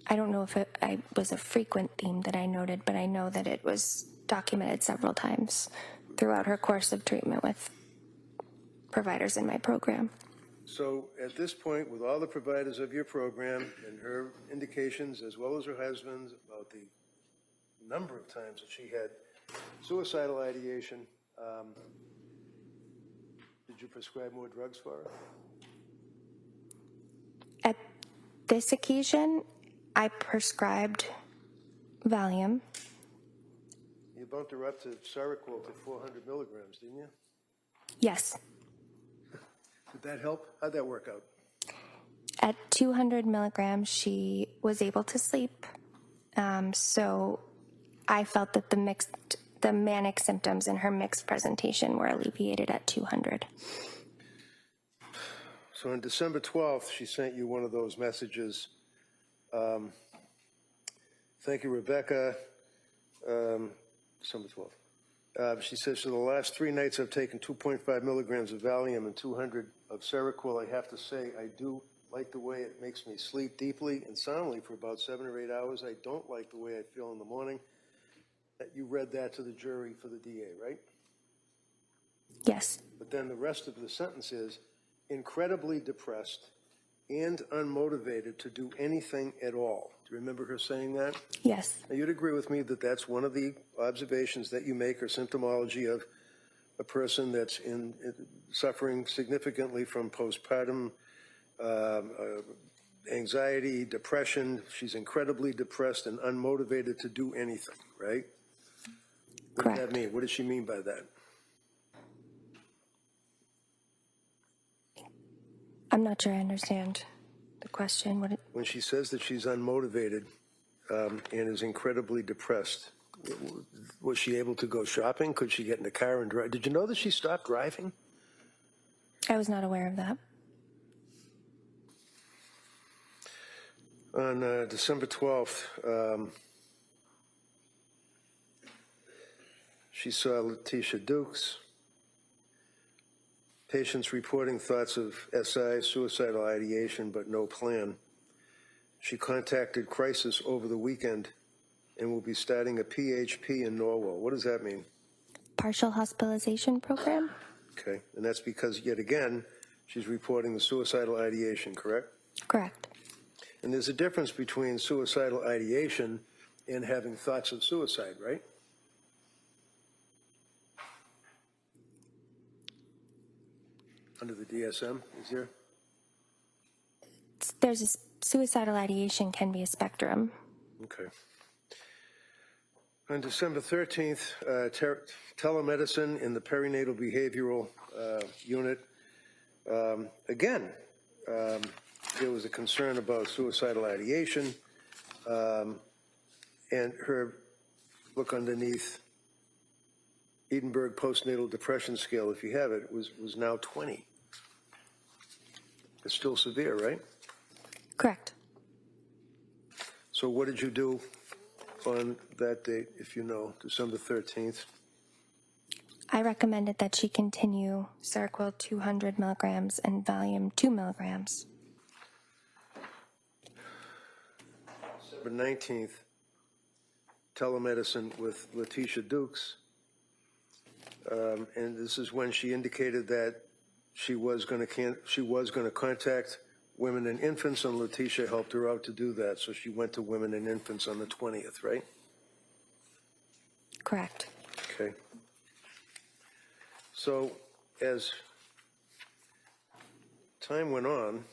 I don't know if it was a frequent theme that I noted, but I know that it was documented several times throughout her course of treatment with providers in my program. So at this point, with all the providers of your program and her indications, as well as her husband's, about the number of times that she had suicidal ideation, did you prescribe more drugs for her? At this occasion, I prescribed Valium. You bumped her up to Seroquel to 400 milligrams, didn't you? Yes. Did that help? How'd that work out? At 200 milligrams, she was able to sleep. So I felt that the mixed the manic symptoms in her mixed presentation were alleviated at 200. So on December 12th, she sent you one of those messages. Thank you, Rebecca. December 12th. She says, for the last 3 nights, I've taken 2.5 milligrams of Valium and 200 of Seroquel. I have to say, I do like the way it makes me sleep deeply and soundly for about 7 or 8 hours. I don't like the way I feel in the morning. You read that to the jury for the DA, right? Yes. But then the rest of the sentence is, incredibly depressed and unmotivated to do anything at all. Do you remember her saying that? Yes. Now, you'd agree with me that that's one of the observations that you make or symptomology of a person that's suffering significantly from postpartum anxiety, depression. She's incredibly depressed and unmotivated to do anything, right? What Correct. does that mean? What does she mean by that? I'm not sure I understand the question. When she says that she's unmotivated and is incredibly depressed, was she able to go shopping? Could she get in the car and drive? Did you know that she stopped driving? I was not aware of that. On December 12th, she saw Letitia Dukes. Patients reporting thoughts of SI, suicidal ideation, but no plan. She contacted Crisis over the weekend and will be starting a PHP in Norwell. What does that mean? Partial hospitalization program? Okay, and that's because, yet again, she's reporting the suicidal ideation, correct? Correct. And there's a difference between suicidal ideation and having thoughts of suicide, right? Under the DSM, is there? There's a suicidal ideation can be a spectrum. Okay. On December 13th, telemedicine in the perinatal behavioral unit. Again, there was a concern about suicidal ideation, and her look underneath Edinburgh postnatal depression scale, if you have it, was now 20. It's still severe, right? Correct. So what did you do on that date, if you know, December 13th? I recommended that she continue Seroquel 200 milligrams and Valium 2 milligrams. December 19th, telemedicine with Letitia Dukes. And this is when she indicated that she was going to contact Women and Infants, and Letitia helped her out to do that. So she went to Women and Infants on the 20th, right? Correct. Okay. So as time went on,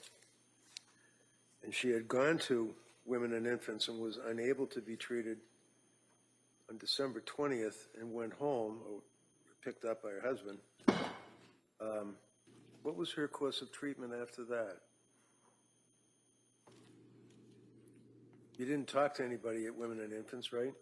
and she had gone to Women and Infants and was unable to be treated on December 20th and went home, or picked up by her husband, what was her course of treatment after that? You didn't talk to anybody at Women and Infants, right?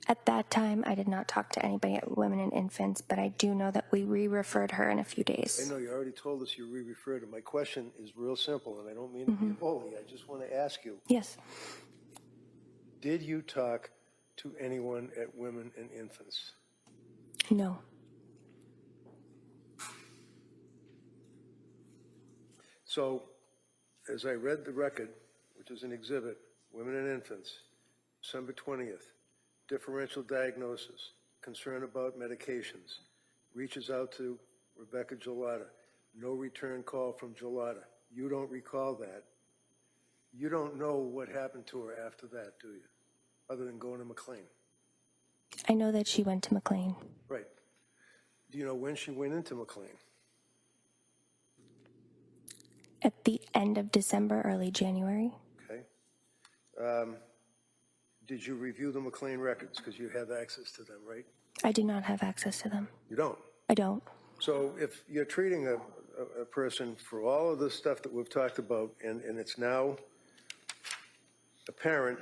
At that time, I did not talk to anybody at Women and Infants, but I do know that we re-referred her in a few days. I know you already told us you re-referred her. My question is real simple, and I don't mean to be a bully. I just want to ask you, Yes. did you talk to anyone at Women and Infants? No. So, as I read the record, which is an exhibit, Women and Infants, December 20th, differential diagnosis, concern about medications, reaches out to Rebecca Gelada, no return call from Gelada. You don't recall that. You don't know what happened to her after that, do you? Other than going to McLean. I know that she went to McLean. Right. Do you know when she went into McLean? At the end of December, early January. Okay. Did you review the McLean records? Because you have access to them, right? I do not have access to them. You don't? I don't. So if you're treating a person for all of the stuff that we've talked about, and it's now apparent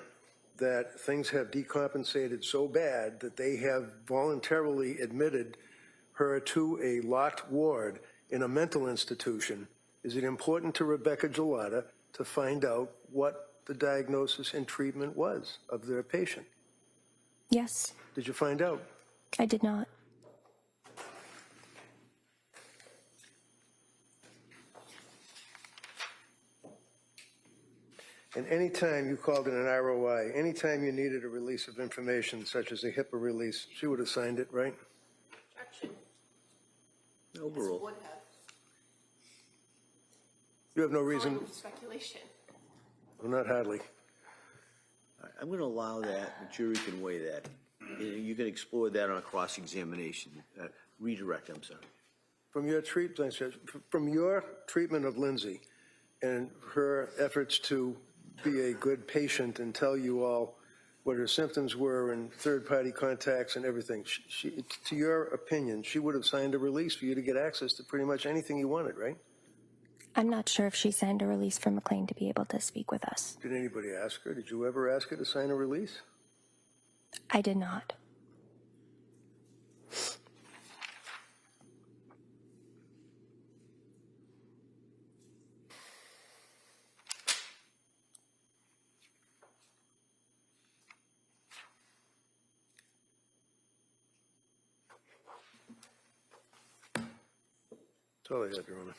that things have decompensated so bad that they have voluntarily admitted her to a locked ward in a mental institution, is it important to Rebecca Gelada to find out what the diagnosis and treatment was of their patient? Yes, Did you find out? I did not. And any time you called in an ROI, any time you needed a release of information such as a HIPAA release, she would have signed it, right? Objection. Overall. Would have. You have no reason, Speculation. well, not hardly. I'm going to allow that, the jury can weigh that. You can explore that on a cross-examination, redirect, I'm sorry. From your treatment of Lindsay and her efforts to be a good patient and tell you all what her symptoms were and third-party contacts and everything, to your opinion, she would have signed a release for you to get access to pretty much anything you wanted, right? I'm not sure if she signed a release for McLean to be able to speak with us. Did anybody ask her? Did you ever ask her to sign a release? I did not. That's all I had, Your Honor.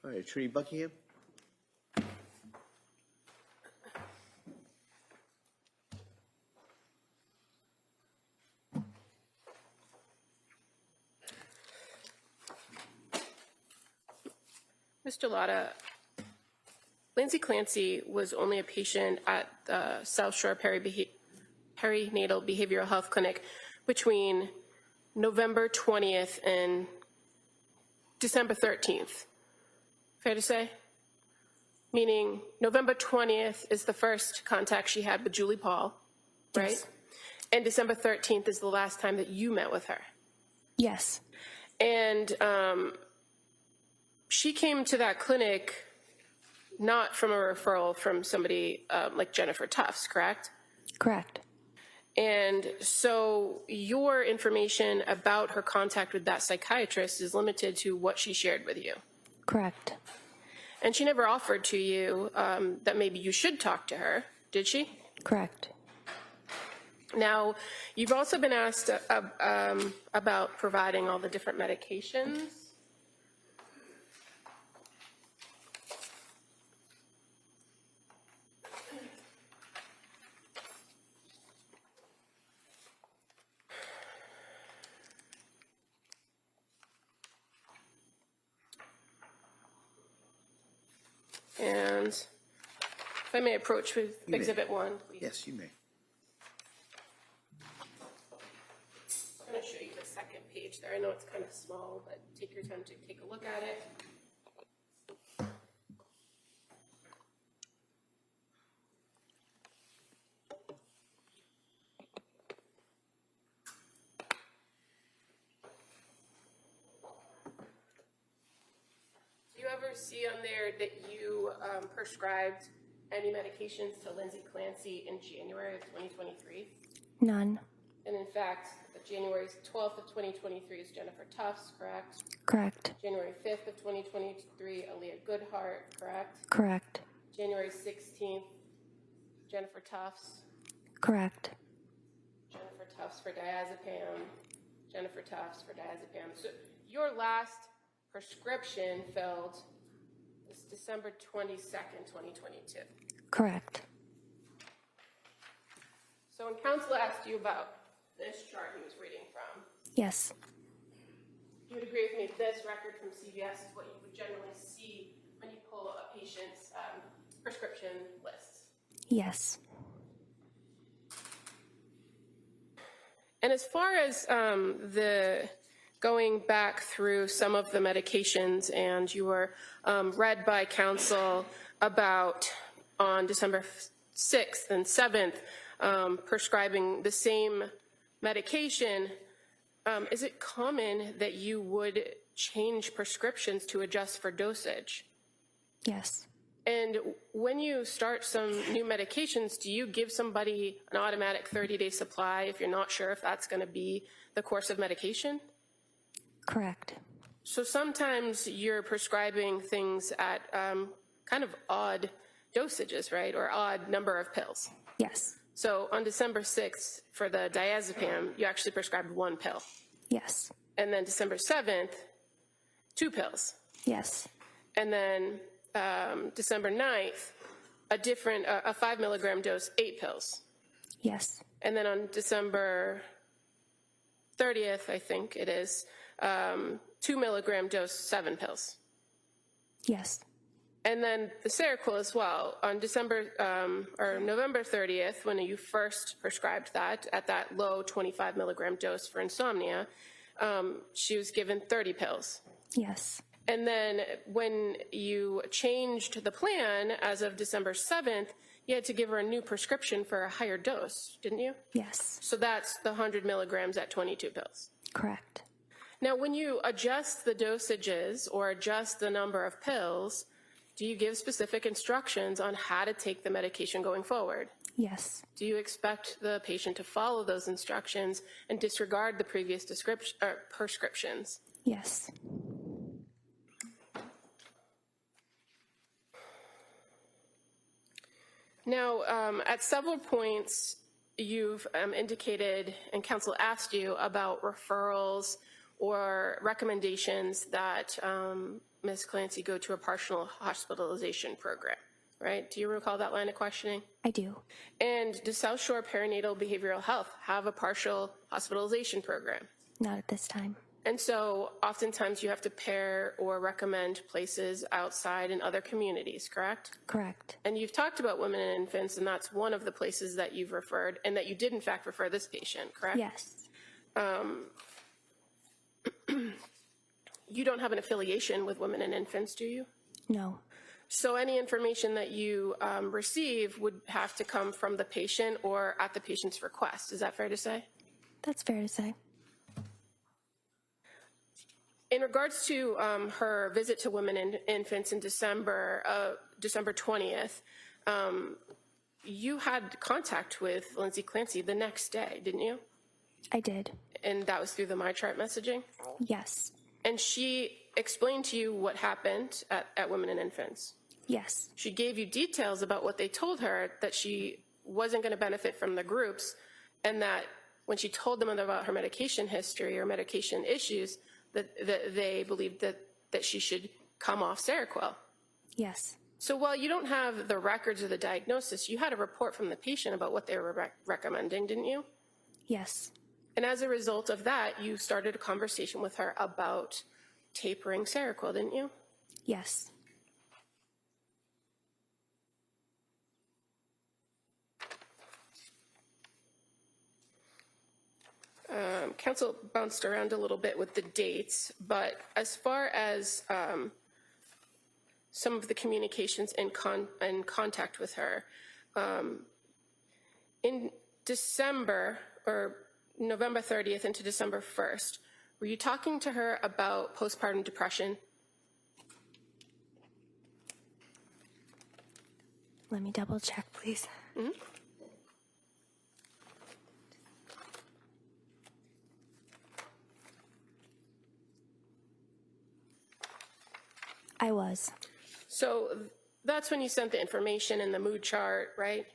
All right, Attorney Buckingham? Mr. Lotta, Lindsay Clancy was only a patient at the South Shore Perinatal Behavioral Health Clinic between November 20th and December 13th. Fair to say? Meaning November 20th is the first contact she had with Julie Paul, right? Yes. And December 13th is the last time that you met with her. Yes, And she came to that clinic not from a referral from somebody like Jennifer Tufts, correct? correct. And so your information about her contact with that psychiatrist is limited to what she shared with you. Correct. And she never offered to you that maybe you should talk to her, did she? Correct. Now, you've also been asked about providing all the different medications. And if I may approach with may. Exhibit 1, please. Yes, you may. I'm going to show you the second page there. I know it's kind of small, but take your time to take a look at it. Do you ever see on there that you prescribed any medications to Lindsay Clancy in January of 2023? None. And in fact, January 12th of 2023 is Jennifer Tufts, correct? Correct. January 5th of 2023, Aaliyah Goodhart, correct? Correct. January 16th, Jennifer Tufts. Correct. Jennifer Tufts for diazepam. Jennifer Tufts for diazepam. So your last prescription filled is December 22nd, 2022. Correct. So when counsel asked you about this chart he was reading from, Yes. you would agree with me that this record from CVS is what you would generally see when you pull a patient's prescription lists. Yes. And as far as the going back through some of the medications, and you were read by counsel about on December 6th and 7th prescribing the same medication, Is it common that you would change prescriptions to adjust for dosage? Yes. And when you start some new medications, do you give somebody an automatic 30-day supply if you're not sure if that's going to be the course of medication? Correct. So sometimes you're prescribing things at kind of odd dosages, right? Or odd number of pills. Yes. So on December 6th, for the diazepam, you actually prescribed 1 pill. Yes. And then December 7th, 2 pills. Yes. And then December 9th, a 5 milligram dose, 8 pills. Yes. And then on December 30th, I think it is, 2 milligram dose, 7 pills. Yes. And then the Seroquel as well. On November 30th, when you first prescribed that at that low 25 milligram dose for insomnia, she was given 30 pills. Yes. And then when you changed the plan as of December 7th, you had to give her a new prescription for a higher dose, didn't you? Yes. So that's the 100 milligrams at 22 pills. Correct. Now, when you adjust the dosages or adjust the number of pills, do you give specific instructions on how to take the medication going forward? Yes. Do you expect the patient to follow those instructions and disregard the previous prescriptions? Yes. Now, at several points, you've indicated, and counsel asked you about referrals or recommendations that Ms. Clancy go to a partial hospitalization program, right? Do you recall that line of questioning? I do. And does South Shore Perinatal Behavioral Health have a partial hospitalization program? Not at this time. And so oftentimes you have to pair or recommend places outside in other communities, correct? Correct. And you've talked about women and infants, and that's one of the places that you've referred, and that you did in fact refer this patient, correct? Yes. You don't have an affiliation with women and infants, do you? No. So any information that you receive would have to come from the patient or at the patient's request. Is that fair to say? That's fair to say. In regards to her visit to women and infants in December 20th, you had contact with Lindsay Clancy the next day, didn't you? I did. And that was through the MyChart messaging? Yes. And she explained to you what happened at Women and Infants. Yes. She gave you details about what they told her, that she wasn't going to benefit from the groups, and that when she told them about her medication history or medication issues, that they believed that she should come off Seroquel. Yes. So while you don't have the records of the diagnosis, you had a report from the patient about what they were recommending, didn't you? Yes. And as a result of that, you started a conversation with her about tapering Seroquel, didn't you? Yes. Council bounced around a little bit with the dates, but as far as some of the communications and contact with her, in December or November 30th into December 1st, were you talking to her about postpartum depression? Let me double check, please. Mm-hmm. I was. So that's when you sent the information in the mood chart, right?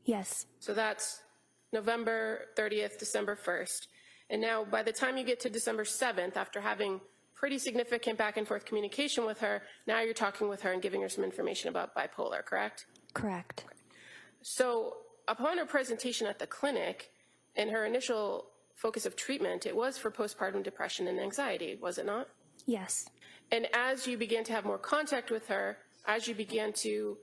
Yes. So that's November 30th, December 1st. And now by the time you get to December 7th, after having pretty significant back and forth communication with her, now you're talking with her and giving her some information about bipolar, correct? Correct. So upon her presentation at the clinic and her initial focus of treatment, it was for postpartum depression and anxiety, was it not? Yes. And as you began to have more contact with her, as you began to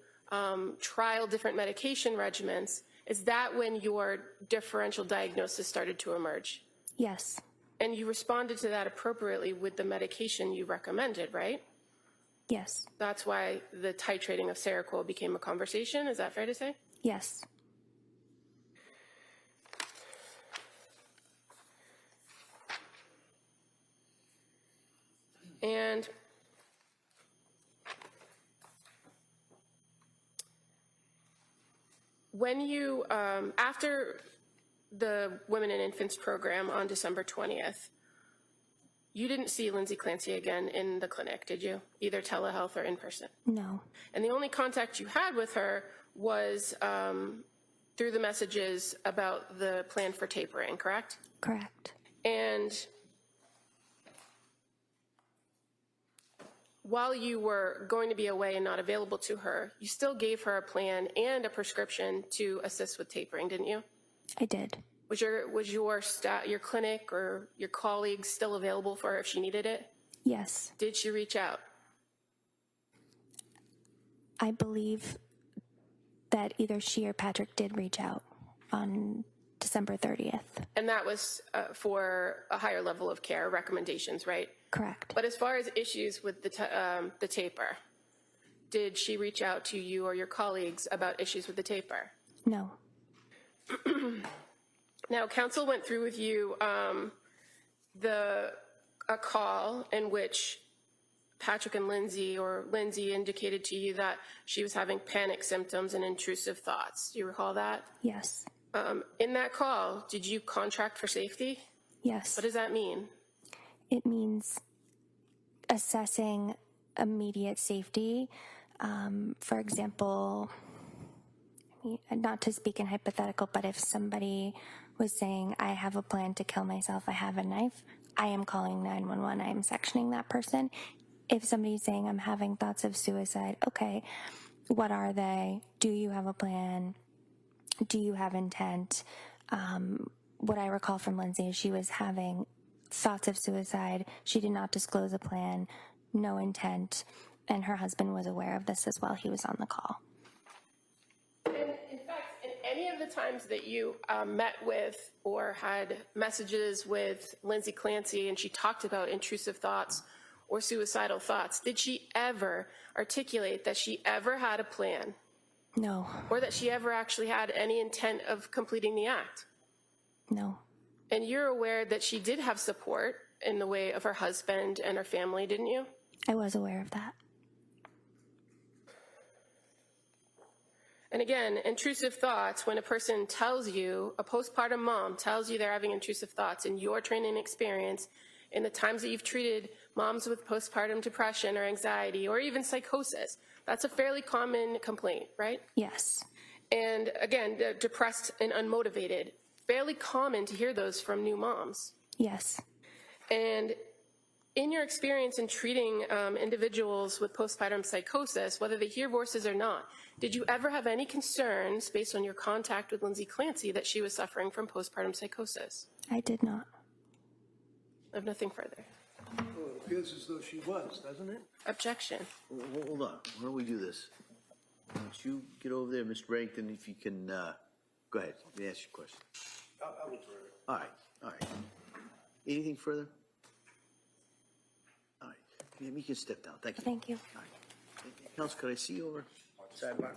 trial different medication regimens, is that when your differential diagnosis started to emerge? Yes. And you responded to that appropriately with the medication you recommended, right? Yes. That's why the titrating of Seroquel became a conversation. Is that fair to say? Yes. when you, after the Women and Infants program on December 20th, you didn't see Lindsay Clancy again in the clinic, did you? Either telehealth or in person? No. And the only contact you had with her was through the messages about the plan for tapering, correct? Correct. And while you were going to be away and not available to her, you still gave her a plan and a prescription to assist with tapering, didn't you? I did. Was your clinic or your colleagues still available for her if she needed it? Yes. Did she reach out? I believe that either she or Patrick did reach out on December 30th. And that was for a higher level of care recommendations, right? Correct. But as far as issues with the taper, did she reach out to you or your colleagues about issues with the taper? No. Now, counsel went through with you a call in which Patrick and Lindsay, or Lindsay indicated to you that she was having panic symptoms and intrusive thoughts. Do you recall that? Yes. In that call, did you contract for safety? Yes. What does that mean? It means assessing immediate safety. For example, not to speak in hypothetical, but if somebody was saying, I have a plan to kill myself, I have a knife, I am calling 911, I am sectioning that person. If somebody's saying, I'm having thoughts of suicide, okay, what are they? Do you have a plan? Do you have intent? What I recall from Lindsay is she was having thoughts of suicide. She did not disclose a plan, no intent, and her husband was aware of this as well. He was on the call. And in fact, in any of the times that you met with or had messages with Lindsay Clancy and she talked about intrusive thoughts or suicidal thoughts, did she ever articulate that she ever had a plan? No. Or that she ever actually had any intent of completing the act? No. And you're aware that she did have support in the way of her husband and her family, didn't you? I was aware of that. And again, intrusive thoughts, when a person tells you, a postpartum mom tells you they're having intrusive thoughts in your training experience, in the times that you've treated moms with postpartum depression or anxiety or even psychosis, that's a fairly common complaint, right? Yes. And again, depressed and unmotivated, fairly common to hear those from new moms. Yes. And in your experience in treating individuals with postpartum psychosis, whether they hear voices or not, did you ever have any concerns based on your contact with Lindsay Clancy that she was suffering from postpartum psychosis? I did not. I have nothing further. Well, it appears as though she was, doesn't it? Objection. Hold on, why don't we do this? Why don't you get over there, Mr. Barrington, if you can, go ahead, let me ask you a question. I will throw it. All right. Anything further? All right, you can step down, thank you. Thank you. All right. Counsel, could I see you over sidebar?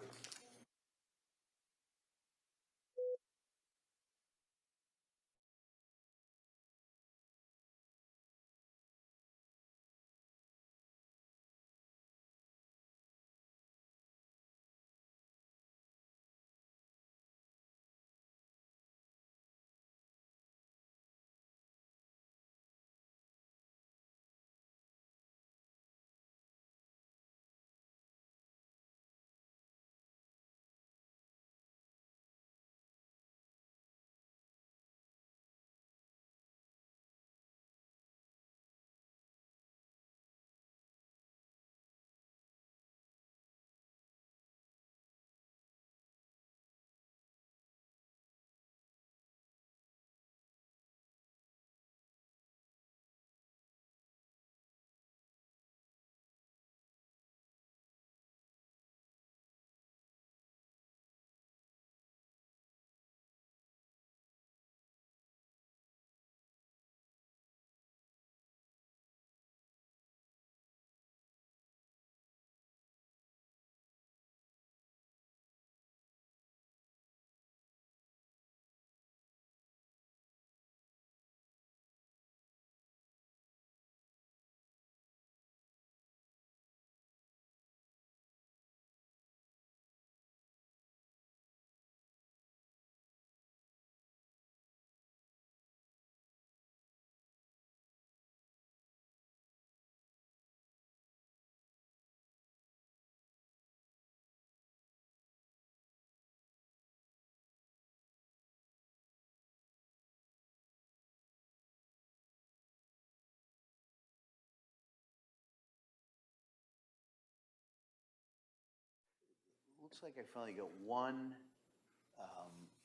looks like I finally got one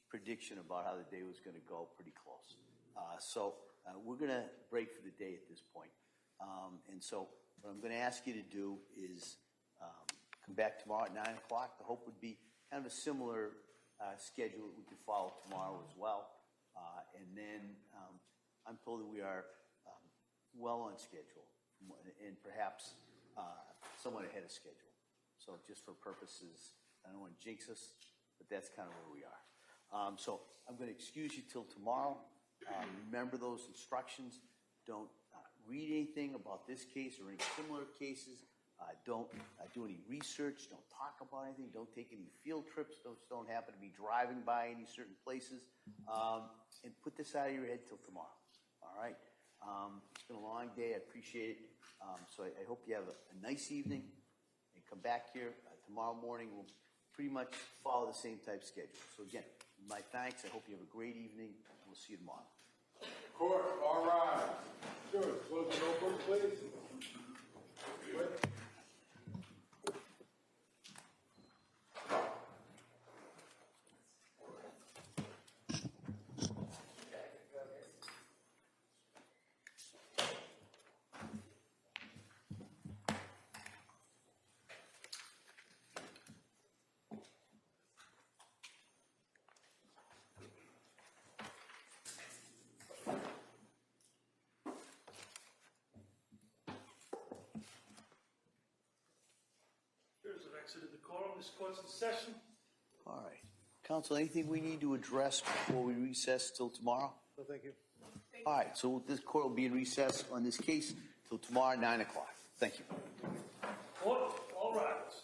prediction about how the day was going to go, pretty close. So we're going to break for the day at this point. And so what I'm going to ask you to do is come back tomorrow at 9 o'clock. The hope would be kind of a similar schedule that we could follow tomorrow as well. And then I'm told that we are well on schedule and perhaps somewhat ahead of schedule. So just for purposes, I don't want to jinx us, but that's kind of where we are. So I'm going to excuse you till tomorrow. Remember those instructions. Don't read anything about this case or any similar cases. Don't do any research. Don't talk about anything. Don't take any field trips. Don't happen to be driving by any certain places. And put this out of your head till tomorrow. All right? It's been a long day. I appreciate it. So I hope you have a nice evening and come back here tomorrow morning. We'll pretty much follow the same type schedule. So again, my thanks. I hope you have a great evening. We'll see you tomorrow. Court, all rise. Sure, close the notebook, please. Wait. Here's an exit of the quorum. This court's in session. All right. Counsel, anything we need to address before we recess till tomorrow? No, thank you. All right, so this court will be in recess on this case till tomorrow at 9 o'clock. Thank you. Court, all rise.